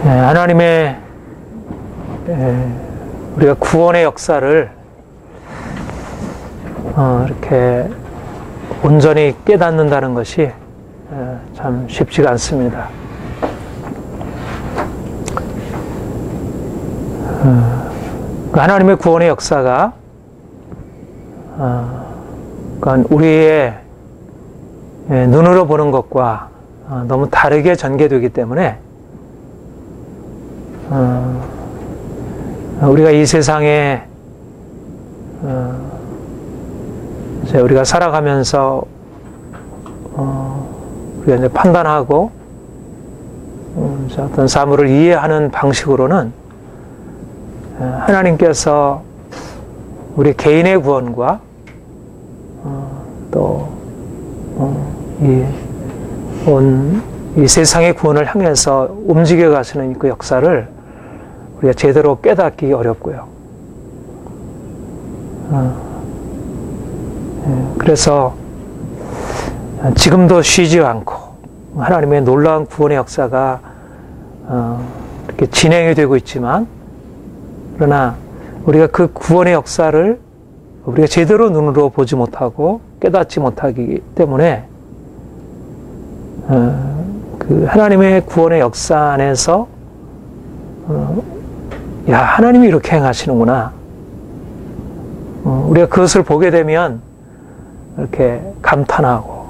하나님의 우리가 구원의 역사를 이렇게 온전히 깨닫는다는 것이 참 쉽지가 않습니다. 하나님의 구원의 역사가 그러니까 우리의 눈으로 보는 것과 너무 다르게 전개되기 때문에 우리가 이 세상에 이제 우리가 살아가면서 우리가 이제 판단하고 이제 어떤 사물을 이해하는 방식으로는 하나님께서 우리 개인의 구원과 또 이 세상의 구원을 향해서 움직여 가시는 그 역사를 우리가 제대로 깨닫기 어렵고요. 그래서 지금도 쉬지 않고 하나님의 놀라운 구원의 역사가 이렇게 진행이 되고 있지만, 그러나 우리가 그 구원의 역사를 우리가 제대로 눈으로 보지 못하고 깨닫지 못하기 때문에 그 하나님의 구원의 역사 안에서 야, 하나님이 이렇게 행하시는구나. 우리가 그것을 보게 되면 이렇게 감탄하고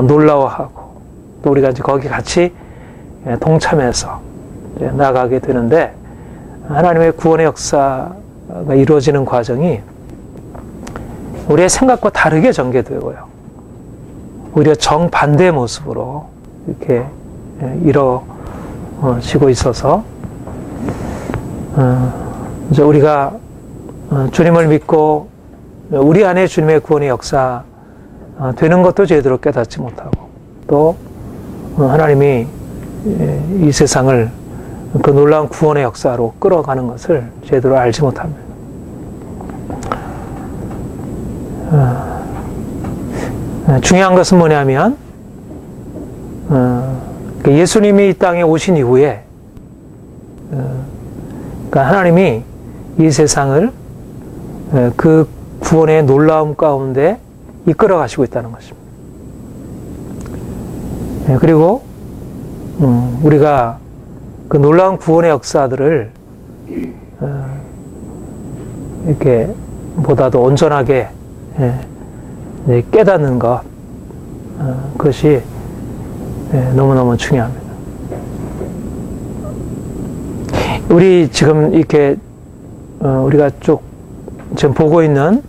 놀라워하고 또 우리가 이제 거기 같이 동참해서 나아가게 되는데, 하나님의 구원의 역사가 이루어지는 과정이 우리의 생각과 다르게 전개되고요. 오히려 정반대의 모습으로 이렇게 이루어지고 있어서 이제 우리가 주님을 믿고 우리 안에 주님의 구원의 역사 되는 것도 제대로 깨닫지 못하고, 또 하나님이 이 세상을 그 놀라운 구원의 역사로 끌어가는 것을 제대로 알지 못합니다. 중요한 것은 뭐냐면 예수님이 이 땅에 오신 이후에 그러니까 하나님이 이 세상을 그 구원의 놀라움 가운데 이끌어 가시고 있다는 것입니다. 그리고 우리가 그 놀라운 구원의 역사들을 이렇게 보다도 온전하게 깨닫는 것, 그것이 너무너무 중요합니다. 우리 지금 이렇게 우리가 쭉 지금 보고 있는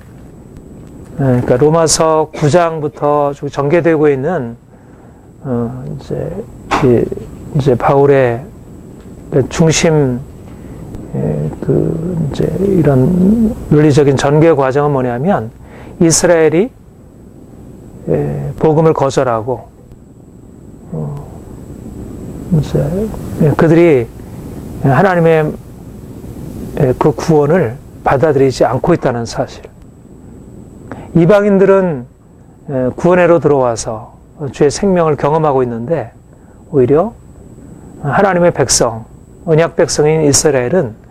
그러니까 로마서 9장부터 쭉 전개되고 있는 이제 바울의 중심 그 이제 이런 논리적인 전개 과정은 뭐냐면, 이스라엘이 복음을 거절하고 이제 그들이 하나님의 그 구원을 받아들이지 않고 있다는 사실. 이방인들은 구원회로 들어와서 주의 생명을 경험하고 있는데, 오히려 하나님의 백성, 언약 백성인 이스라엘은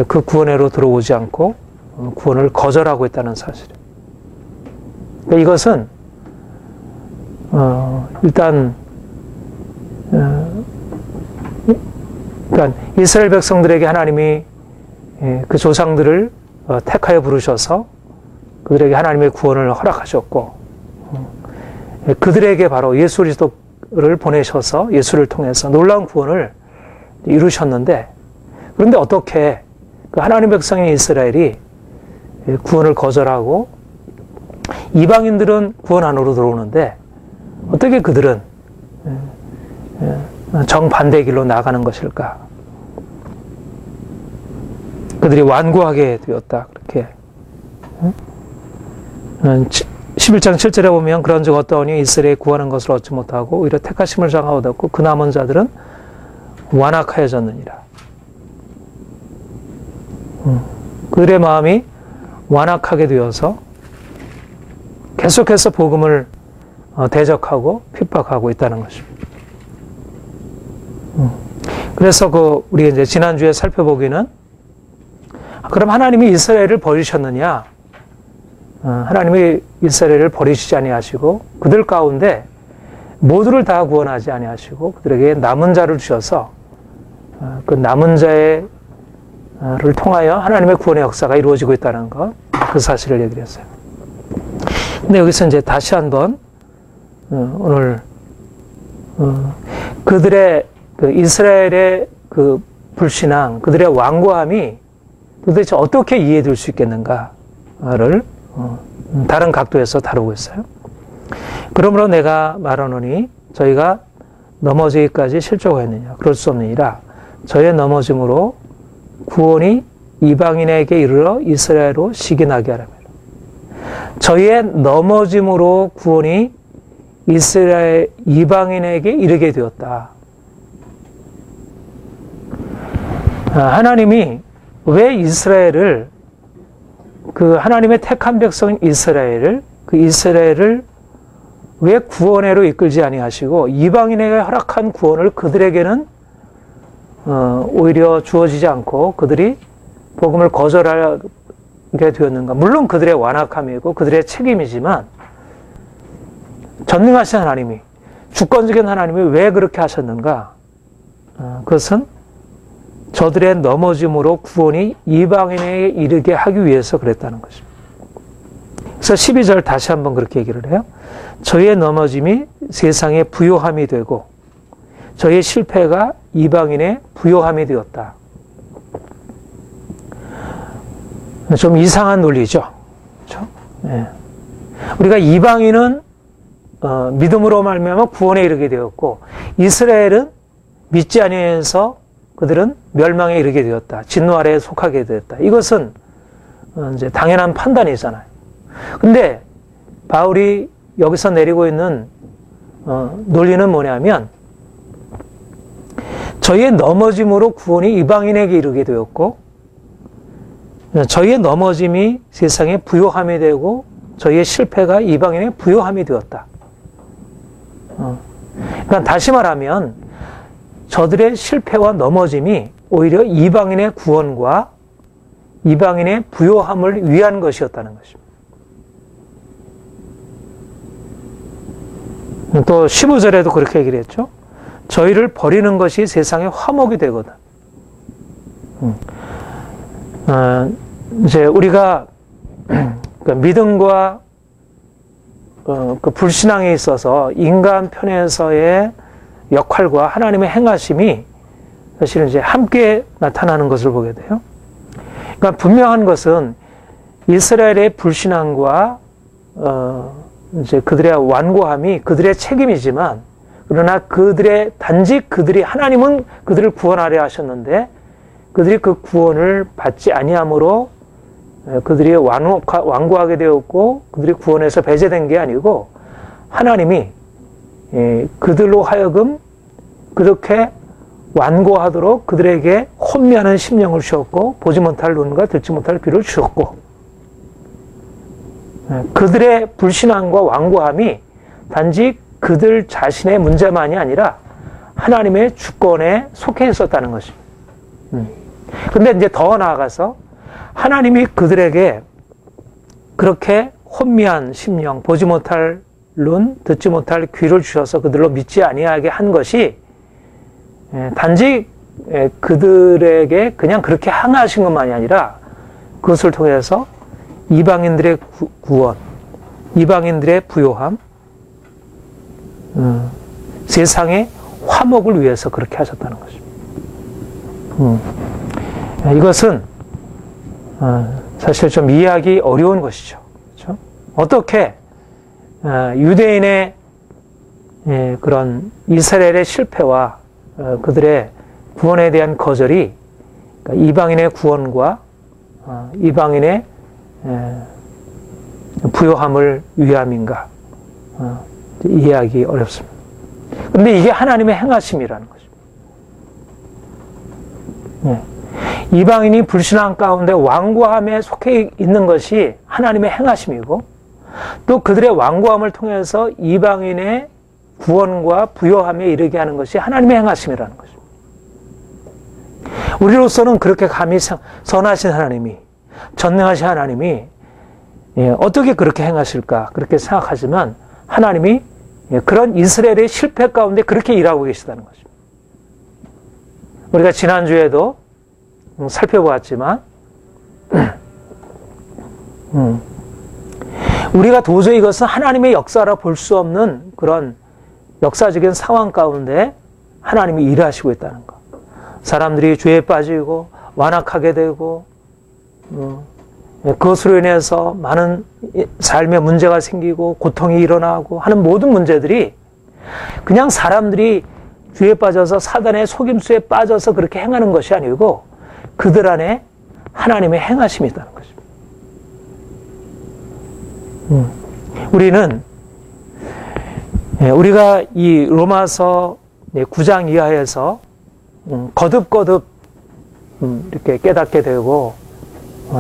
그 구원회로 들어오지 않고 구원을 거절하고 있다는 사실. 그러니까 이것은 일단 그러니까 이스라엘 백성들에게 하나님이 그 조상들을 택하여 부르셔서 그들에게 하나님의 구원을 허락하셨고, 그들에게 바로 예수 그리스도를 보내셔서 예수를 통해서 놀라운 구원을 이루셨는데, 그런데 어떻게 그 하나님 백성인 이스라엘이 구원을 거절하고 이방인들은 구원 안으로 들어오는데, 어떻게 그들은 정반대의 길로 나가는 것일까? 그들이 완고하게 되었다, 그렇게. 11장 7절에 보면, 그런즉 어떠하니 이스라엘이 구하는 것을 얻지 못하고 오히려 택하심을 장하 얻었고 그 남은 자들은 완악하여졌느니라. 그들의 마음이 완악하게 되어서 계속해서 복음을 대적하고 핍박하고 있다는 것입니다. 그래서 우리 이제 지난주에 살펴보기는 그럼 하나님이 이스라엘을 버리셨느냐? 하나님이 이스라엘을 버리시지 아니하시고 그들 가운데 모두를 다 구원하지 아니하시고 그들에게 남은 자를 주셔서 그 남은 자를 통하여 하나님의 구원의 역사가 이루어지고 있다는 것, 그 사실을 얘기를 했어요. 근데 여기서 이제 다시 한번 오늘 그들의 이스라엘의 그 불신앙, 그들의 완고함이 도대체 어떻게 이해될 수 있겠는가를 다른 각도에서 다루고 있어요. 그러므로 내가 말하노니 저희가 넘어지기까지 실족하였느냐? 그럴 수 없느니라. 저의 넘어짐으로 구원이 이방인에게 이르러 이스라엘로 시기나게 하라며. 저의 넘어짐으로 구원이 이스라엘 이방인에게 이르게 되었다. 하나님이 왜 이스라엘을 그 하나님의 택한 백성인 이스라엘을 왜 구원회로 이끌지 아니하시고 이방인에게 허락한 구원을 그들에게는 오히려 주어지지 않고 그들이 복음을 거절하게 되었는가? 물론 그들의 완악함이고 그들의 책임이지만 전능하신 하나님이, 주권적인 하나님이 왜 그렇게 하셨는가? 그것은 저들의 넘어짐으로 구원이 이방인에게 이르게 하기 위해서 그랬다는 것입니다. 그래서 12절 다시 한번 그렇게 얘기를 해요. 저희의 넘어짐이 세상의 부요함이 되고 저희의 실패가 이방인의 부요함이 되었다. 좀 이상한 논리죠. 그렇죠? 네. 우리가 이방인은 믿음으로 말미암아 구원에 이르게 되었고 이스라엘은 믿지 아니해서 그들은 멸망에 이르게 되었다. 진노 아래에 속하게 되었다. 이것은 이제 당연한 판단이잖아요. 근데 바울이 여기서 내리고 있는 논리는 뭐냐면 저희의 넘어짐으로 구원이 이방인에게 이르게 되었고 저희의 넘어짐이 세상에 부요함이 되고 저희의 실패가 이방인의 부요함이 되었다. 그러니까 다시 말하면 저들의 실패와 넘어짐이 오히려 이방인의 구원과 이방인의 부요함을 위한 것이었다는 것입니다. 또 15절에도 그렇게 얘기를 했죠. 저희를 버리는 것이 세상의 화목이 되거든. 이제 우리가 믿음과 그 불신앙에 있어서 인간 편에서의 역할과 하나님의 행하심이 사실은 이제 함께 나타나는 것을 보게 돼요. 그러니까 분명한 것은 이스라엘의 불신앙과 이제 그들의 완고함이 그들의 책임이지만 그러나 단지 하나님은 그들을 구원하려 하셨는데 그들이 그 구원을 받지 아니함으로 그들이 완고하게 되었고 그들이 구원에서 배제된 게 아니고 하나님이 그들로 하여금 그렇게 완고하도록 그들에게 혼미하는 심령을 주셨고 보지 못할 눈과 듣지 못할 귀를 주셨고 그들의 불신앙과 완고함이 단지 그들 자신의 문제만이 아니라 하나님의 주권에 속해 있었다는 것입니다. 근데 이제 더 나아가서 하나님이 그들에게 그렇게 혼미한 심령, 보지 못할 눈, 듣지 못할 귀를 주셔서 그들로 믿지 아니하게 한 것이 단지 그들에게 그냥 그렇게 항하신 것만이 아니라 그것을 통해서 이방인들의 구원, 이방인들의 부요함, 세상의 화목을 위해서 그렇게 하셨다는 것입니다. 이것은 사실 좀 이해하기 어려운 것이죠. 그렇죠? 어떻게 유대인의 그런 이스라엘의 실패와 그들의 구원에 대한 거절이 그러니까 이방인의 구원과 이방인의 부요함을 위함인가 이해하기 어렵습니다. 그런데 이게 하나님의 행하심이라는 것입니다. 이방인이 불신앙 가운데 완고함에 속해 있는 것이 하나님의 행하심이고 또 그들의 완고함을 통해서 이방인의 구원과 부요함에 이르게 하는 것이 하나님의 행하심이라는 것입니다. 우리로서는 그렇게 감히 선하신 하나님이, 전능하신 하나님이 어떻게 그렇게 행하실까 그렇게 생각하지만 하나님이 그런 이스라엘의 실패 가운데 그렇게 일하고 계시다는 것입니다. 우리가 지난주에도 살펴보았지만 우리가 도저히 이것은 하나님의 역사라 볼 수 없는 그런 역사적인 상황 가운데 하나님이 일하시고 있다는 것. 사람들이 죄에 빠지고 완악하게 되고 그것으로 인해서 많은 삶에 문제가 생기고 고통이 일어나고 하는 모든 문제들이 그냥 사람들이 죄에 빠져서 사단의 속임수에 빠져서 그렇게 행하는 것이 아니고 그들 안에 하나님의 행하심이 있다는 것입니다. 우리가 이 로마서 9장 이하에서 거듭거듭 이렇게 깨닫게 되고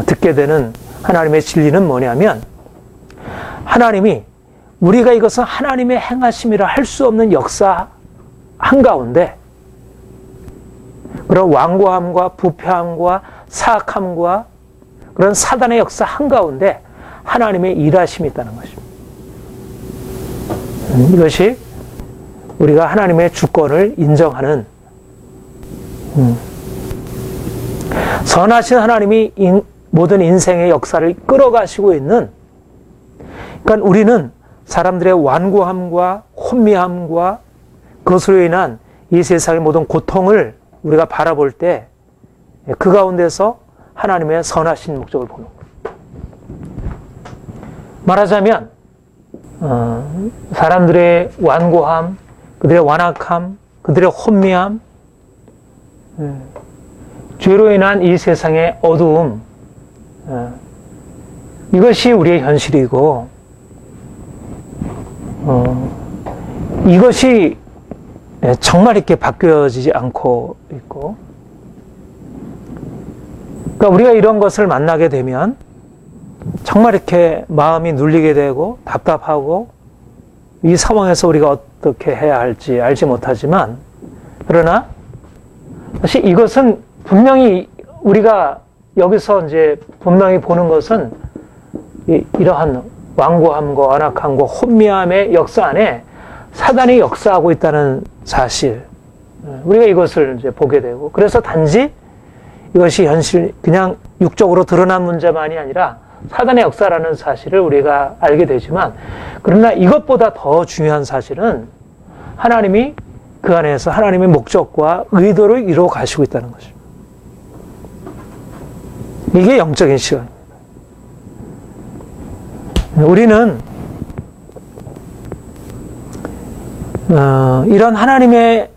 듣게 되는 하나님의 진리는 뭐냐면 하나님이 우리가 이것은 하나님의 행하심이라 할 수 없는 역사 한가운데 그런 완고함과 부패함과 사악함과 그런 사단의 역사 한가운데 하나님의 일하심이 있다는 것입니다. 이것이 우리가 하나님의 주권을 인정하는 선하신 하나님이 모든 인생의 역사를 끌어가시고 있는, 그러니까 우리는 사람들의 완고함과 혼미함과 그것으로 인한 이 세상의 모든 고통을 우리가 바라볼 때 그 가운데서 하나님의 선하신 목적을 보는 거예요. 말하자면 사람들의 완고함, 그들의 완악함, 그들의 혼미함, 죄로 인한 이 세상의 어두움, 이것이 우리의 현실이고 이것이 정말 이렇게 바뀌어지지 않고 있고, 그러니까 우리가 이런 것을 만나게 되면 정말 이렇게 마음이 눌리게 되고 답답하고 이 상황에서 우리가 어떻게 해야 할지 알지 못하지만, 그러나 사실 이것은 분명히 우리가 여기서 이제 분명히 보는 것은 이러한 완고함과 완악함과 혼미함의 역사 안에 사단이 역사하고 있다는 사실, 우리가 이것을 이제 보게 되고, 그래서 단지 이것이 현실 그냥 육적으로 드러난 문제만이 아니라 사단의 역사라는 사실을 우리가 알게 되지만, 그러나 이것보다 더 중요한 사실은 하나님이 그 안에서 하나님의 목적과 의도를 이루어 가시고 있다는 것입니다. 이게 영적인 시간입니다. 우리는 이런 하나님의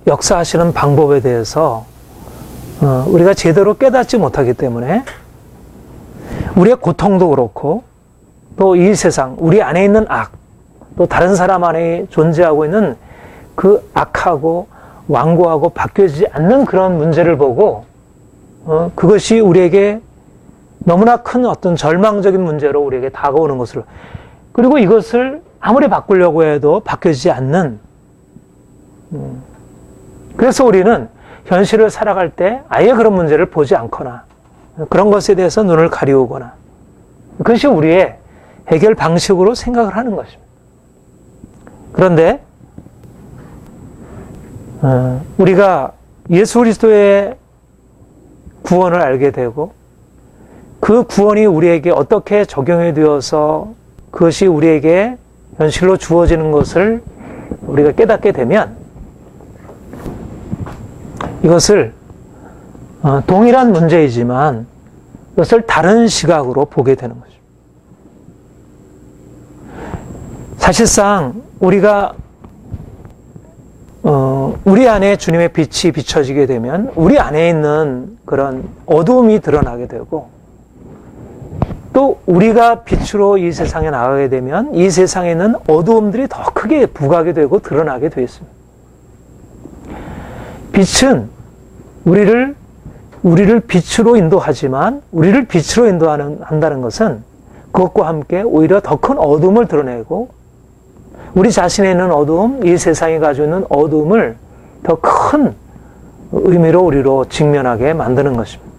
역사하시는 방법에 대해서 우리가 제대로 깨닫지 못하기 때문에 우리의 고통도 그렇고 또 이 세상, 우리 안에 있는 악, 또 다른 사람 안에 존재하고 있는 그 악하고 완고하고 바뀌어지지 않는 그런 문제를 보고 그것이 우리에게 너무나 큰 어떤 절망적인 문제로 우리에게 다가오는 것을, 그리고 이것을 아무리 바꾸려고 해도 바뀌어지지 않는, 그래서 우리는 현실을 살아갈 때 아예 그런 문제를 보지 않거나 그런 것에 대해서 눈을 가리우거나, 그것이 우리의 해결 방식으로 생각을 하는 것입니다. 그런데 우리가 예수 그리스도의 구원을 알게 되고 그 구원이 우리에게 어떻게 적용이 되어서 그것이 우리에게 현실로 주어지는 것을 우리가 깨닫게 되면 이것을 동일한 문제이지만 이것을 다른 시각으로 보게 되는 거죠. 사실상 우리가 우리 안에 주님의 빛이 비춰지게 되면 우리 안에 있는 그런 어두움이 드러나게 되고, 또 우리가 빛으로 이 세상에 나가게 되면 이 세상에 있는 어두움들이 더 크게 부각이 되고 드러나게 되어 있습니다. 빛은 우리를 빛으로 인도하지만, 우리를 빛으로 인도한다는 것은 그것과 함께 오히려 더 큰 어둠을 드러내고 우리 자신에 있는 어두움, 이 세상이 가지고 있는 어둠을 더 큰 의미로 우리로 직면하게 만드는 것입니다.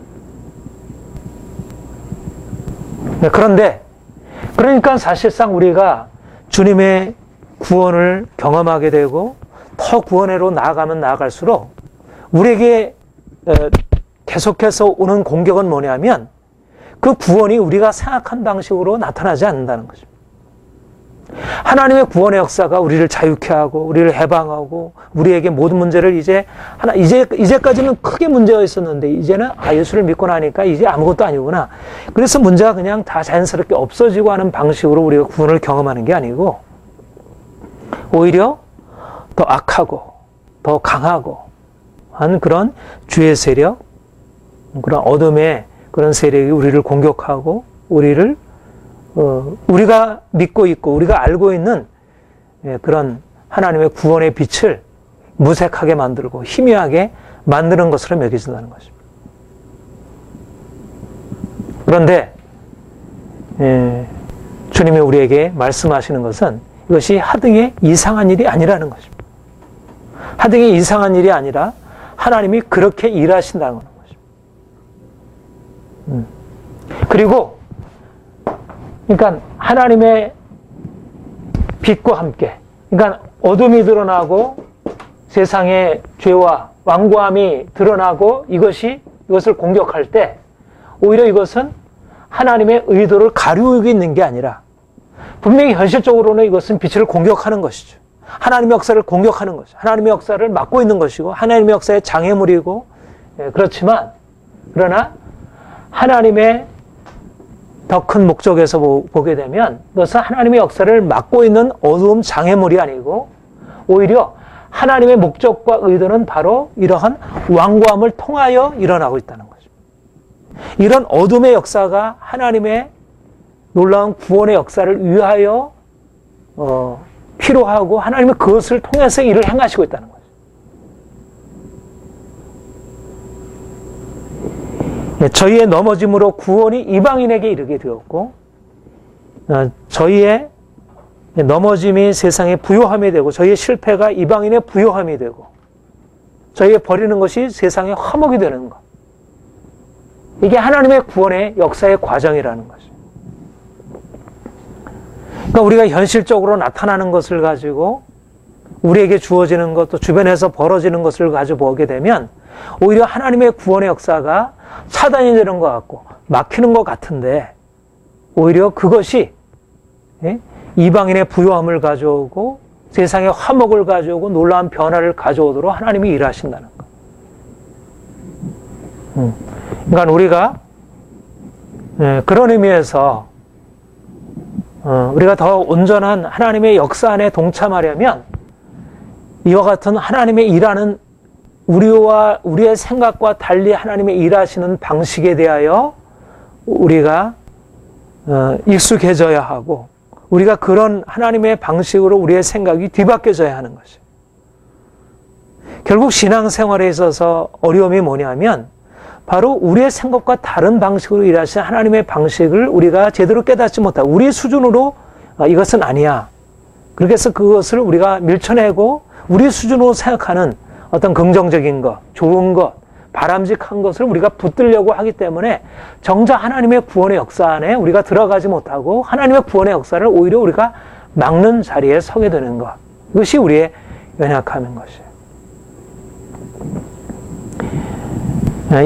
그런데 그러니까 사실상 우리가 주님의 구원을 경험하게 되고 더 구원으로 나아가면 나아갈수록 우리에게 계속해서 오는 공격은 뭐냐면 그 구원이 우리가 생각한 방식으로 나타나지 않는다는 것입니다. 하나님의 구원의 역사가 우리를 자유케 하고 우리를 해방하고 우리에게 모든 문제를 이제까지는 크게 문제가 있었는데 이제는 예수를 믿고 나니까 이제 아무것도 아니구나. 그래서 문제가 그냥 다 자연스럽게 없어지고 하는 방식으로 우리가 구원을 경험하는 게 아니고 오히려 더 악하고 더 강하고 한 그런 주의 세력, 그런 어둠의 그런 세력이 우리를 공격하고 우리를 우리가 믿고 있고 우리가 알고 있는 그런 하나님의 구원의 빛을 무색하게 만들고 희미하게 만드는 것으로 여겨진다는 것입니다. 그런데 주님이 우리에게 말씀하시는 것은 이것이 하등의 이상한 일이 아니라는 것입니다. 하등의 이상한 일이 아니라 하나님이 그렇게 일하신다는 것입니다. 그리고 그러니까 하나님의 빛과 함께, 그러니까 어둠이 드러나고 세상의 죄와 완고함이 드러나고 이것을 공격할 때 오히려 이것은 하나님의 의도를 가리우고 있는 게 아니라 분명히 현실적으로는 이것은 빛을 공격하는 것이죠. 하나님의 역사를 공격하는 것이죠. 하나님의 역사를 막고 있는 것이고 하나님의 역사의 장애물이고 그렇지만 그러나 하나님의 더 큰 목적에서 보게 되면 그것은 하나님의 역사를 막고 있는 어두움 장애물이 아니고 오히려 하나님의 목적과 의도는 바로 이러한 완고함을 통하여 일어나고 있다는 거죠. 이런 어둠의 역사가 하나님의 놀라운 구원의 역사를 위하여 필요하고 하나님은 그것을 통해서 일을 행하시고 있다는 거죠. 저희의 넘어짐으로 구원이 이방인에게 이르게 되었고 저희의 넘어짐이 세상의 부요함이 되고 저희의 실패가 이방인의 부요함이 되고 저희의 버리는 것이 세상의 화목이 되는 것. 이게 하나님의 구원의 역사의 과정이라는 거죠. 그러니까 우리가 현실적으로 나타나는 것을 가지고 우리에게 주어지는 것, 또 주변에서 벌어지는 것을 가지고 보게 되면 오히려 하나님의 구원의 역사가 차단이 되는 것 같고 막히는 것 같은데 오히려 그것이 이방인의 부요함을 가져오고 세상의 화목을 가져오고 놀라운 변화를 가져오도록 하나님이 일하신다는 것. 그러니까 우리가 그런 의미에서 우리가 더 온전한 하나님의 역사 안에 동참하려면 이와 같은 하나님의 일하는 우리의 생각과 달리 하나님의 일하시는 방식에 대하여 우리가 익숙해져야 하고 우리가 그런 하나님의 방식으로 우리의 생각이 뒤바뀌어져야 하는 것이에요. 결국 신앙생활에 있어서 어려움이 뭐냐면 바로 우리의 생각과 다른 방식으로 일하시는 하나님의 방식을 우리가 제대로 깨닫지 못하고 우리 수준으로 이것은 아니야. 그렇게 해서 그것을 우리가 밀쳐내고 우리 수준으로 생각하는 어떤 긍정적인 것, 좋은 것, 바람직한 것을 우리가 붙들려고 하기 때문에 정작 하나님의 구원의 역사 안에 우리가 들어가지 못하고 하나님의 구원의 역사를 오히려 우리가 막는 자리에 서게 되는 것. 이것이 우리의 연약함인 것이에요.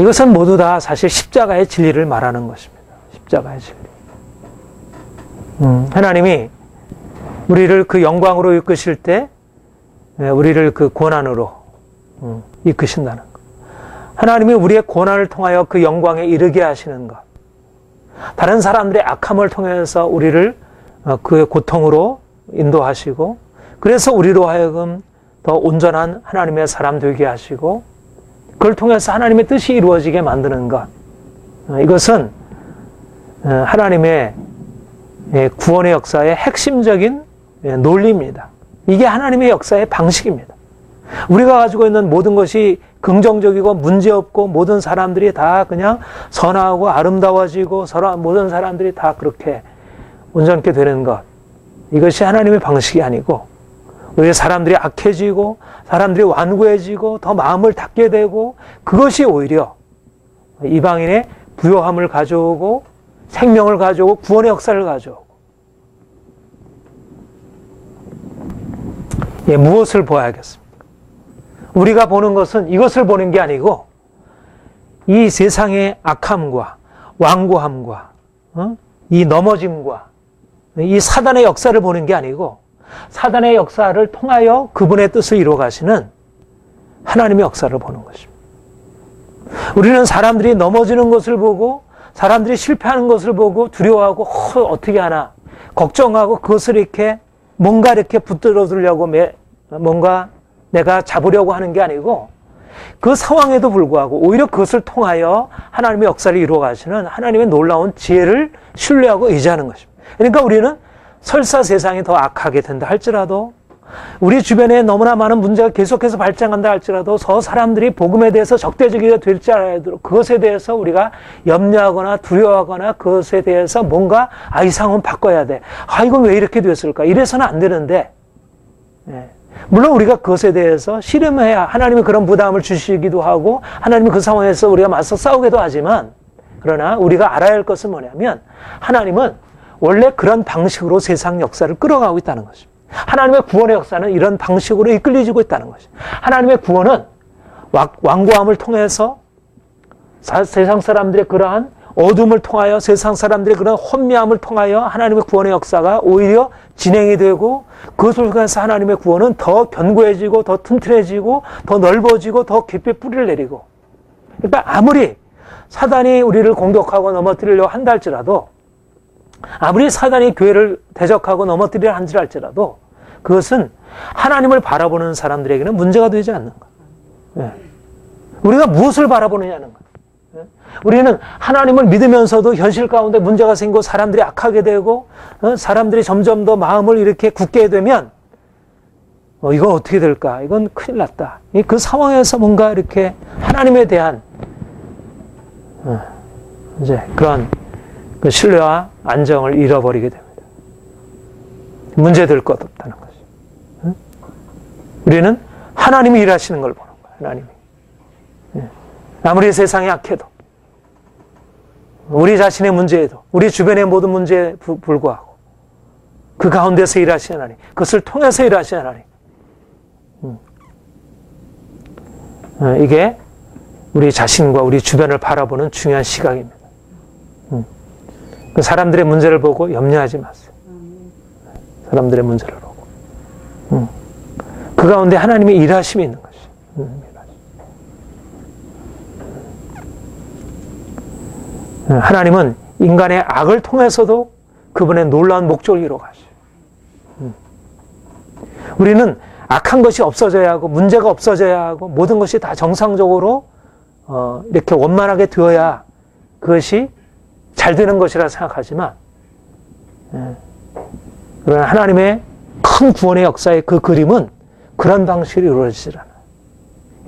이것은 모두 다 사실 십자가의 진리를 말하는 것입니다. 십자가의 진리. 하나님이 우리를 그 영광으로 이끄실 때 우리를 그 고난으로 이끄신다는 것. 하나님이 우리의 고난을 통하여 그 영광에 이르게 하시는 것. 다른 사람들의 악함을 통해서 우리를 그의 고통으로 인도하시고 그래서 우리로 하여금 더 온전한 하나님의 사람 되게 하시고 그걸 통해서 하나님의 뜻이 이루어지게 만드는 것. 이것은 하나님의 구원의 역사의 핵심적인 논리입니다. 이게 하나님의 역사의 방식입니다. 우리가 가지고 있는 모든 것이 긍정적이고 문제없고 모든 사람들이 다 그냥 선하고 아름다워지고 모든 사람들이 다 그렇게 온전케 되는 것, 이것이 하나님의 방식이 아니고 오히려 사람들이 악해지고 사람들이 완고해지고 더 마음을 닫게 되고 그것이 오히려 이방인의 부요함을 가져오고 생명을 가져오고 구원의 역사를 가져오고 무엇을 보아야겠습니까? 우리가 보는 것은 이것을 보는 게 아니고 이 세상의 악함과 완고함과 이 넘어짐과 이 사단의 역사를 보는 게 아니고 사단의 역사를 통하여 그분의 뜻을 이루어 가시는 하나님의 역사를 보는 것입니다. 우리는 사람들이 넘어지는 것을 보고 사람들이 실패하는 것을 보고 두려워하고 어떻게 하나 걱정하고 그것을 이렇게 뭔가 이렇게 붙들어두려고 뭔가 내가 잡으려고 하는 게 아니고 그 상황에도 불구하고 오히려 그것을 통하여 하나님의 역사를 이루어 가시는 하나님의 놀라운 지혜를 신뢰하고 의지하는 것입니다. 그러니까 우리는 설사 세상이 더 악하게 된다 할지라도 우리 주변에 너무나 많은 문제가 계속해서 발생한다 할지라도 저 사람들이 복음에 대해서 적대적이게 될지 알아도 그것에 대해서 우리가 염려하거나 두려워하거나 그것에 대해서 뭔가 이 상황은 바꿔야 돼. 이건 왜 이렇게 됐을까? 이래서는 안 되는데 물론 우리가 그것에 대해서 씨름해야 하나님이 그런 부담을 주시기도 하고 하나님이 그 상황에서 우리가 맞서 싸우기도 하지만 그러나 우리가 알아야 할 것은 뭐냐면 하나님은 원래 그런 방식으로 세상 역사를 끌어가고 있다는 것입니다. 하나님의 구원의 역사는 이런 방식으로 이끌려지고 있다는 것입니다. 하나님의 구원은 완고함을 통해서 세상 사람들의 그러한 어둠을 통하여 세상 사람들의 그런 혼미함을 통하여 하나님의 구원의 역사가 오히려 진행이 되고 그것을 통해서 하나님의 구원은 더 견고해지고 더 튼튼해지고 더 넓어지고 더 깊이 뿌리를 내리고 그러니까 아무리 사단이 우리를 공격하고 넘어뜨리려고 한다 할지라도 아무리 사단이 교회를 대적하고 넘어뜨리려 한지 할지라도 그것은 하나님을 바라보는 사람들에게는 문제가 되지 않는 거예요. 우리가 무엇을 바라보느냐는 거예요. 우리는 하나님을 믿으면서도 현실 가운데 문제가 생기고 사람들이 악하게 되고 사람들이 점점 더 마음을 이렇게 굳게 되면 이건 어떻게 될까? 이건 큰일 났다. 그 상황에서 뭔가 이렇게 하나님에 대한 이제 그런 그 신뢰와 안정을 잃어버리게 됩니다. 문제될 것 없다는 것이. 우리는 하나님이 일하시는 걸 보는 거예요. 하나님이. 아무리 세상이 악해도 우리 자신의 문제에도 우리 주변의 모든 문제에 불구하고 그 가운데서 일하시는 하나님, 그것을 통해서 일하시는 하나님. 이게 우리 자신과 우리 주변을 바라보는 중요한 시각입니다. 사람들의 문제를 보고 염려하지 마세요. 사람들의 문제를 보고. 그 가운데 하나님의 일하심이 있는 것이에요. 하나님은 인간의 악을 통해서도 그분의 놀라운 목적을 이루어 가셔요. 우리는 악한 것이 없어져야 하고 문제가 없어져야 하고 모든 것이 다 정상적으로 이렇게 원만하게 되어야 그것이 잘 되는 것이라 생각하지만 그러나 하나님의 큰 구원의 역사의 그 그림은 그런 방식으로 이루어지지 않아요.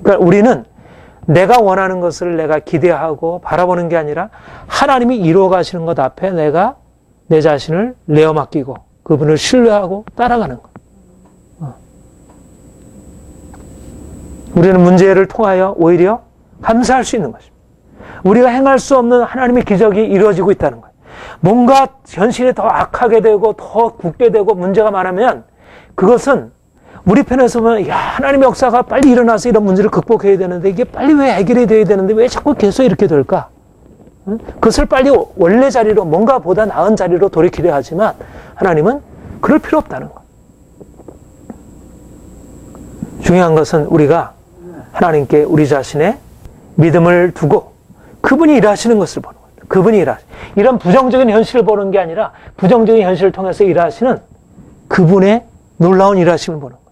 그러니까 우리는 내가 원하는 것을 내가 기대하고 바라보는 게 아니라 하나님이 이루어 가시는 것 앞에 내가 내 자신을 내어 맡기고 그분을 신뢰하고 따라가는 것. 우리는 문제를 통하여 오히려 감사할 수 있는 것입니다. 우리가 행할 수 없는 하나님의 기적이 이루어지고 있다는 거예요. 뭔가 현실이 더 악하게 되고 더 굳게 되고 문제가 많으면 그것은 우리 편에서 보면 하나님의 역사가 빨리 일어나서 이런 문제를 극복해야 되는데 이게 빨리 왜 해결이 돼야 되는데 왜 자꾸 계속 이렇게 될까? 그것을 빨리 원래 자리로 뭔가 보다 나은 자리로 돌이키려 하지만 하나님은 그럴 필요 없다는 거예요. 중요한 것은 우리가 하나님께 우리 자신의 믿음을 두고 그분이 일하시는 것을 보는 거예요. 그분이 이런 부정적인 현실을 보는 게 아니라 부정적인 현실을 통해서 일하시는 그분의 놀라운 일하심을 보는 거예요.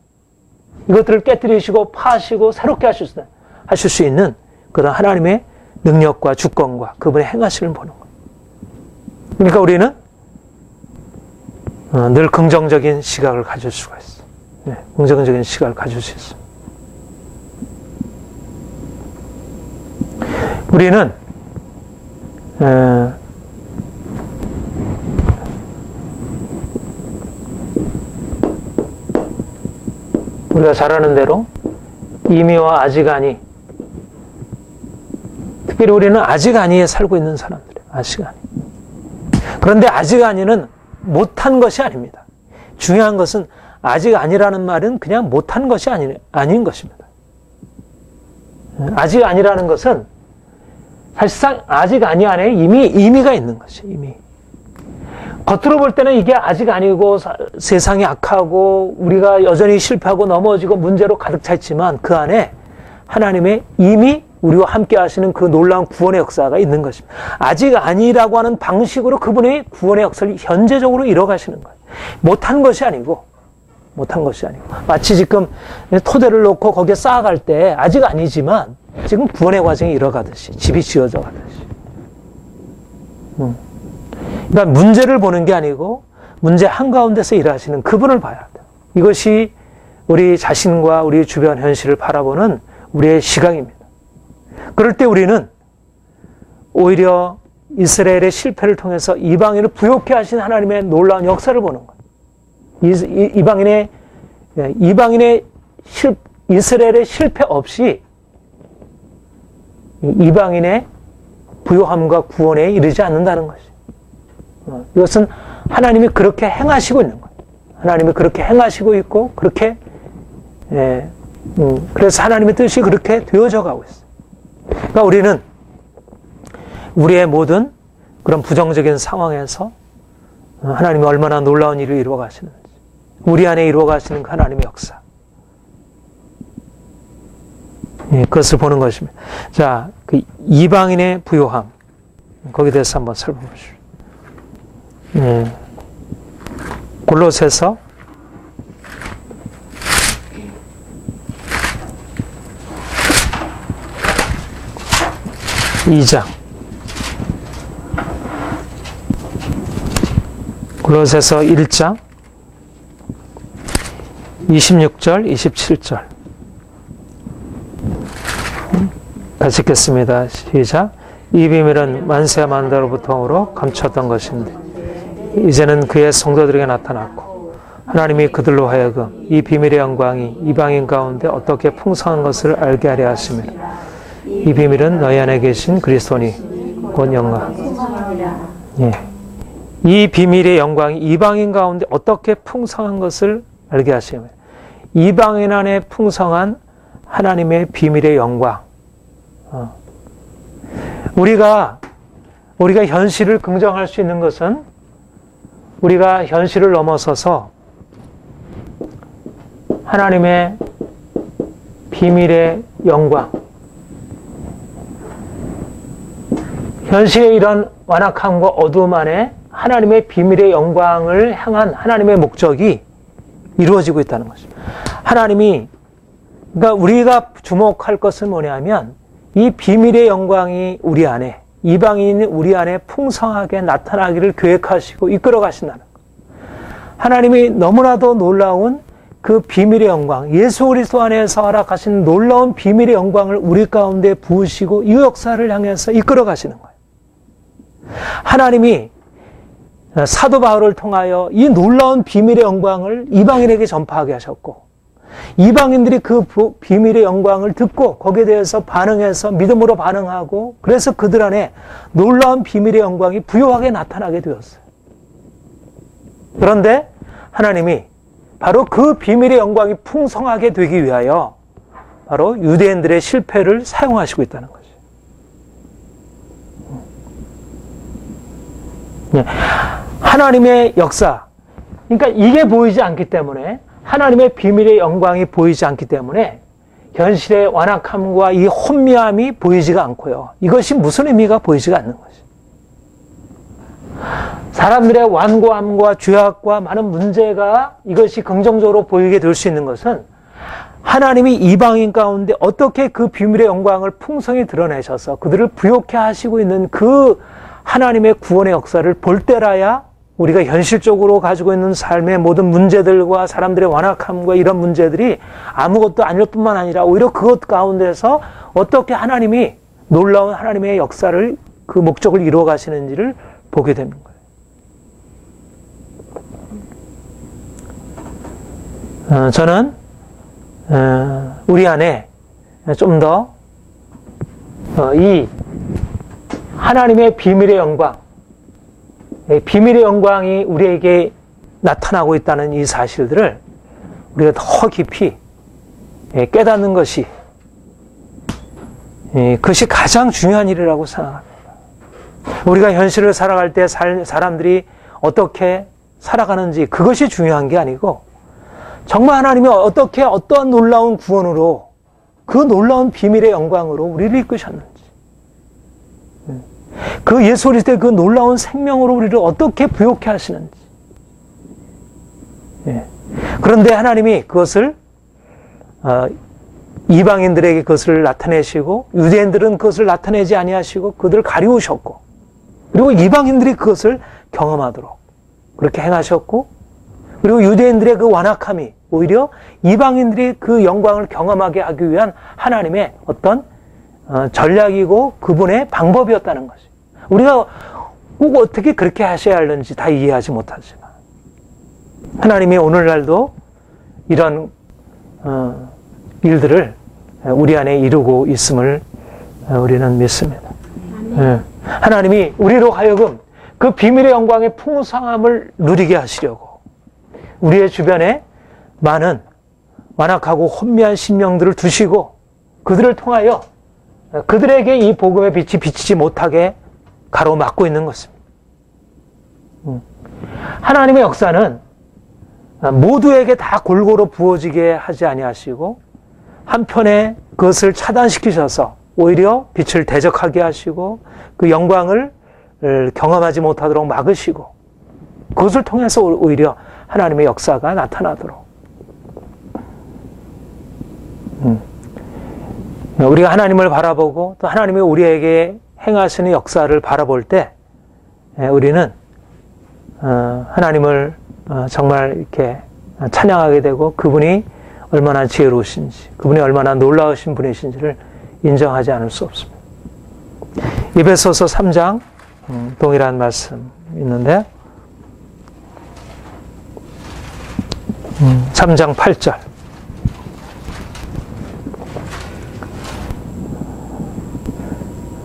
이것들을 깨뜨리시고 파시고 새롭게 하실 수 있는 그런 하나님의 능력과 주권과 그분의 행하심을 보는 거예요. 그러니까 우리는 늘 긍정적인 시각을 가질 수가 있어요. 네, 긍정적인 시각을 가질 수 있어요. 우리는 우리가 잘 아는 대로 이미와 아직 아니, 특별히 우리는 아직 아니에 살고 있는 사람들이에요. 아직 아니. 그런데 아직 아니는 못한 것이 아닙니다. 중요한 것은 아직 아니라는 말은 그냥 못한 것이 아닌 것입니다. 아직 아니라는 것은 사실상 아직 아니 안에 이미 의미가 있는 것이에요. 이미. 겉으로 볼 때는 이게 아직 아니고 세상이 악하고 우리가 여전히 실패하고 넘어지고 문제로 가득 차 있지만 그 안에 하나님의 이미 우리와 함께 하시는 그 놀라운 구원의 역사가 있는 것입니다. 아직 아니라고 하는 방식으로 그분의 구원의 역사를 현재적으로 이뤄가시는 거예요. 못한 것이 아니고 마치 지금 토대를 놓고 거기에 쌓아갈 때 아직 아니지만 지금 구원의 과정이 이뤄가듯이 집이 지어져 가듯이. 그러니까 문제를 보는 게 아니고 문제 한가운데서 일하시는 그분을 봐야 돼요. 이것이 우리 자신과 우리 주변 현실을 바라보는 우리의 시각입니다. 그럴 때 우리는 오히려 이스라엘의 실패를 통해서 이방인을 부욕해 하신 하나님의 놀라운 역사를 보는 거예요. 이스라엘의 실패 없이 이방인의 부요함과 구원에 이르지 않는다는 것이죠. 이것은 하나님이 그렇게 행하시고 있는 거예요. 하나님이 그렇게 행하시고 있고 그렇게 그래서 하나님의 뜻이 그렇게 되어져 가고 있어요. 그러니까 우리는 우리의 모든 그런 부정적인 상황에서 하나님이 얼마나 놀라운 일을 이루어 가시는지, 우리 안에 이루어 가시는 그 하나님의 역사, 그것을 보는 것입니다. 자, 그 이방인의 부요함, 거기에 대해서 한번 살펴보십시오. 골로새서 2장, 골로새서 1장 26절 27절 같이 읽겠습니다. 시작. 이 비밀은 만세 만대로부터로 감췄던 것인데 이제는 그의 성도들에게 나타났고 하나님이 그들로 하여금 이 비밀의 영광이 이방인 가운데 어떻게 풍성한 것을 알게 하려 하심이라. 이 비밀은 너희 안에 계신 그리스도니 곧 영광. 이 비밀의 영광이 이방인 가운데 어떻게 풍성한 것을 알게 하심이라. 이방인 안에 풍성한 하나님의 비밀의 영광. 우리가 현실을 긍정할 수 있는 것은 우리가 현실을 넘어서서 하나님의 비밀의 영광, 현실의 이런 완악함과 어두움 안에 하나님의 비밀의 영광을 향한 하나님의 목적이 이루어지고 있다는 것입니다. 그러니까 우리가 주목할 것은 뭐냐면 이 비밀의 영광이 우리 안에, 이방인이 우리 안에 풍성하게 나타나기를 계획하시고 이끌어 가신다는 것. 하나님이 너무나도 놀라운 그 비밀의 영광, 예수 그리스도 안에서 허락하신 놀라운 비밀의 영광을 우리 가운데 부으시고 이 역사를 향해서 이끌어 가시는 거예요. 하나님이 사도 바울을 통하여 이 놀라운 비밀의 영광을 이방인에게 전파하게 하셨고 이방인들이 그 비밀의 영광을 듣고 거기에 대해서 반응해서 믿음으로 반응하고 그래서 그들 안에 놀라운 비밀의 영광이 부요하게 나타나게 되었어요. 그런데 하나님이 바로 그 비밀의 영광이 풍성하게 되기 위하여 바로 유대인들의 실패를 사용하시고 있다는 거죠. 하나님의 역사, 그러니까 이게 보이지 않기 때문에 하나님의 비밀의 영광이 보이지 않기 때문에 현실의 완악함과 이 혼미함이 보이지가 않고요. 이것이 무슨 의미가 보이지가 않는 것이. 사람들의 완고함과 죄악과 많은 문제가 이것이 긍정적으로 보이게 될 수 있는 것은 하나님이 이방인 가운데 어떻게 그 비밀의 영광을 풍성히 드러내셔서 그들을 부욕해 하시고 있는 그 하나님의 구원의 역사를 볼 때라야 우리가 현실적으로 가지고 있는 삶의 모든 문제들과 사람들의 완악함과 이런 문제들이 아무것도 아닐 뿐만 아니라 오히려 그것 가운데서 어떻게 하나님이 놀라운 하나님의 역사를 그 목적을 이루어 가시는지를 보게 되는 거예요. 저는 우리 안에 좀 더 이 하나님의 비밀의 영광, 비밀의 영광이 우리에게 나타나고 있다는 이 사실들을 우리가 더 깊이 깨닫는 것이 그것이 가장 중요한 일이라고 생각합니다. 우리가 현실을 살아갈 때 사람들이 어떻게 살아가는지 그것이 중요한 게 아니고 정말 하나님이 어떻게 어떠한 놀라운 구원으로 그 놀라운 비밀의 영광으로 우리를 이끄셨는지 그 예수 그리스도의 그 놀라운 생명으로 우리를 어떻게 부욕해 하시는지 그런데 하나님이 그것을 이방인들에게 그것을 나타내시고 유대인들은 그것을 나타내지 아니하시고 그들을 가리우셨고 그리고 이방인들이 그것을 경험하도록 그렇게 행하셨고 그리고 유대인들의 그 완악함이 오히려 이방인들이 그 영광을 경험하게 하기 위한 하나님의 어떤 전략이고 그분의 방법이었다는 것이 우리가 꼭 어떻게 그렇게 하셔야 하는지 다 이해하지 못하지만 하나님이 오늘날도 이런 일들을 우리 안에 이루고 있음을 우리는 믿습니다. 하나님이 우리로 하여금 그 비밀의 영광의 풍성함을 누리게 하시려고 우리의 주변에 많은 완악하고 혼미한 심령들을 두시고 그들을 통하여 그들에게 이 복음의 빛이 비치지 못하게 가로막고 있는 것입니다. 하나님의 역사는 모두에게 다 골고루 부어지게 하지 아니하시고 한편에 그것을 차단시키셔서 오히려 빛을 대적하게 하시고 그 영광을 경험하지 못하도록 막으시고 그것을 통해서 오히려 하나님의 역사가 나타나도록 우리가 하나님을 바라보고 또 하나님이 우리에게 행하시는 역사를 바라볼 때 우리는 하나님을 정말 이렇게 찬양하게 되고 그분이 얼마나 지혜로우신지 그분이 얼마나 놀라우신 분이신지를 인정하지 않을 수 없습니다. 에베소서 3장 동일한 말씀 있는데 3장 8절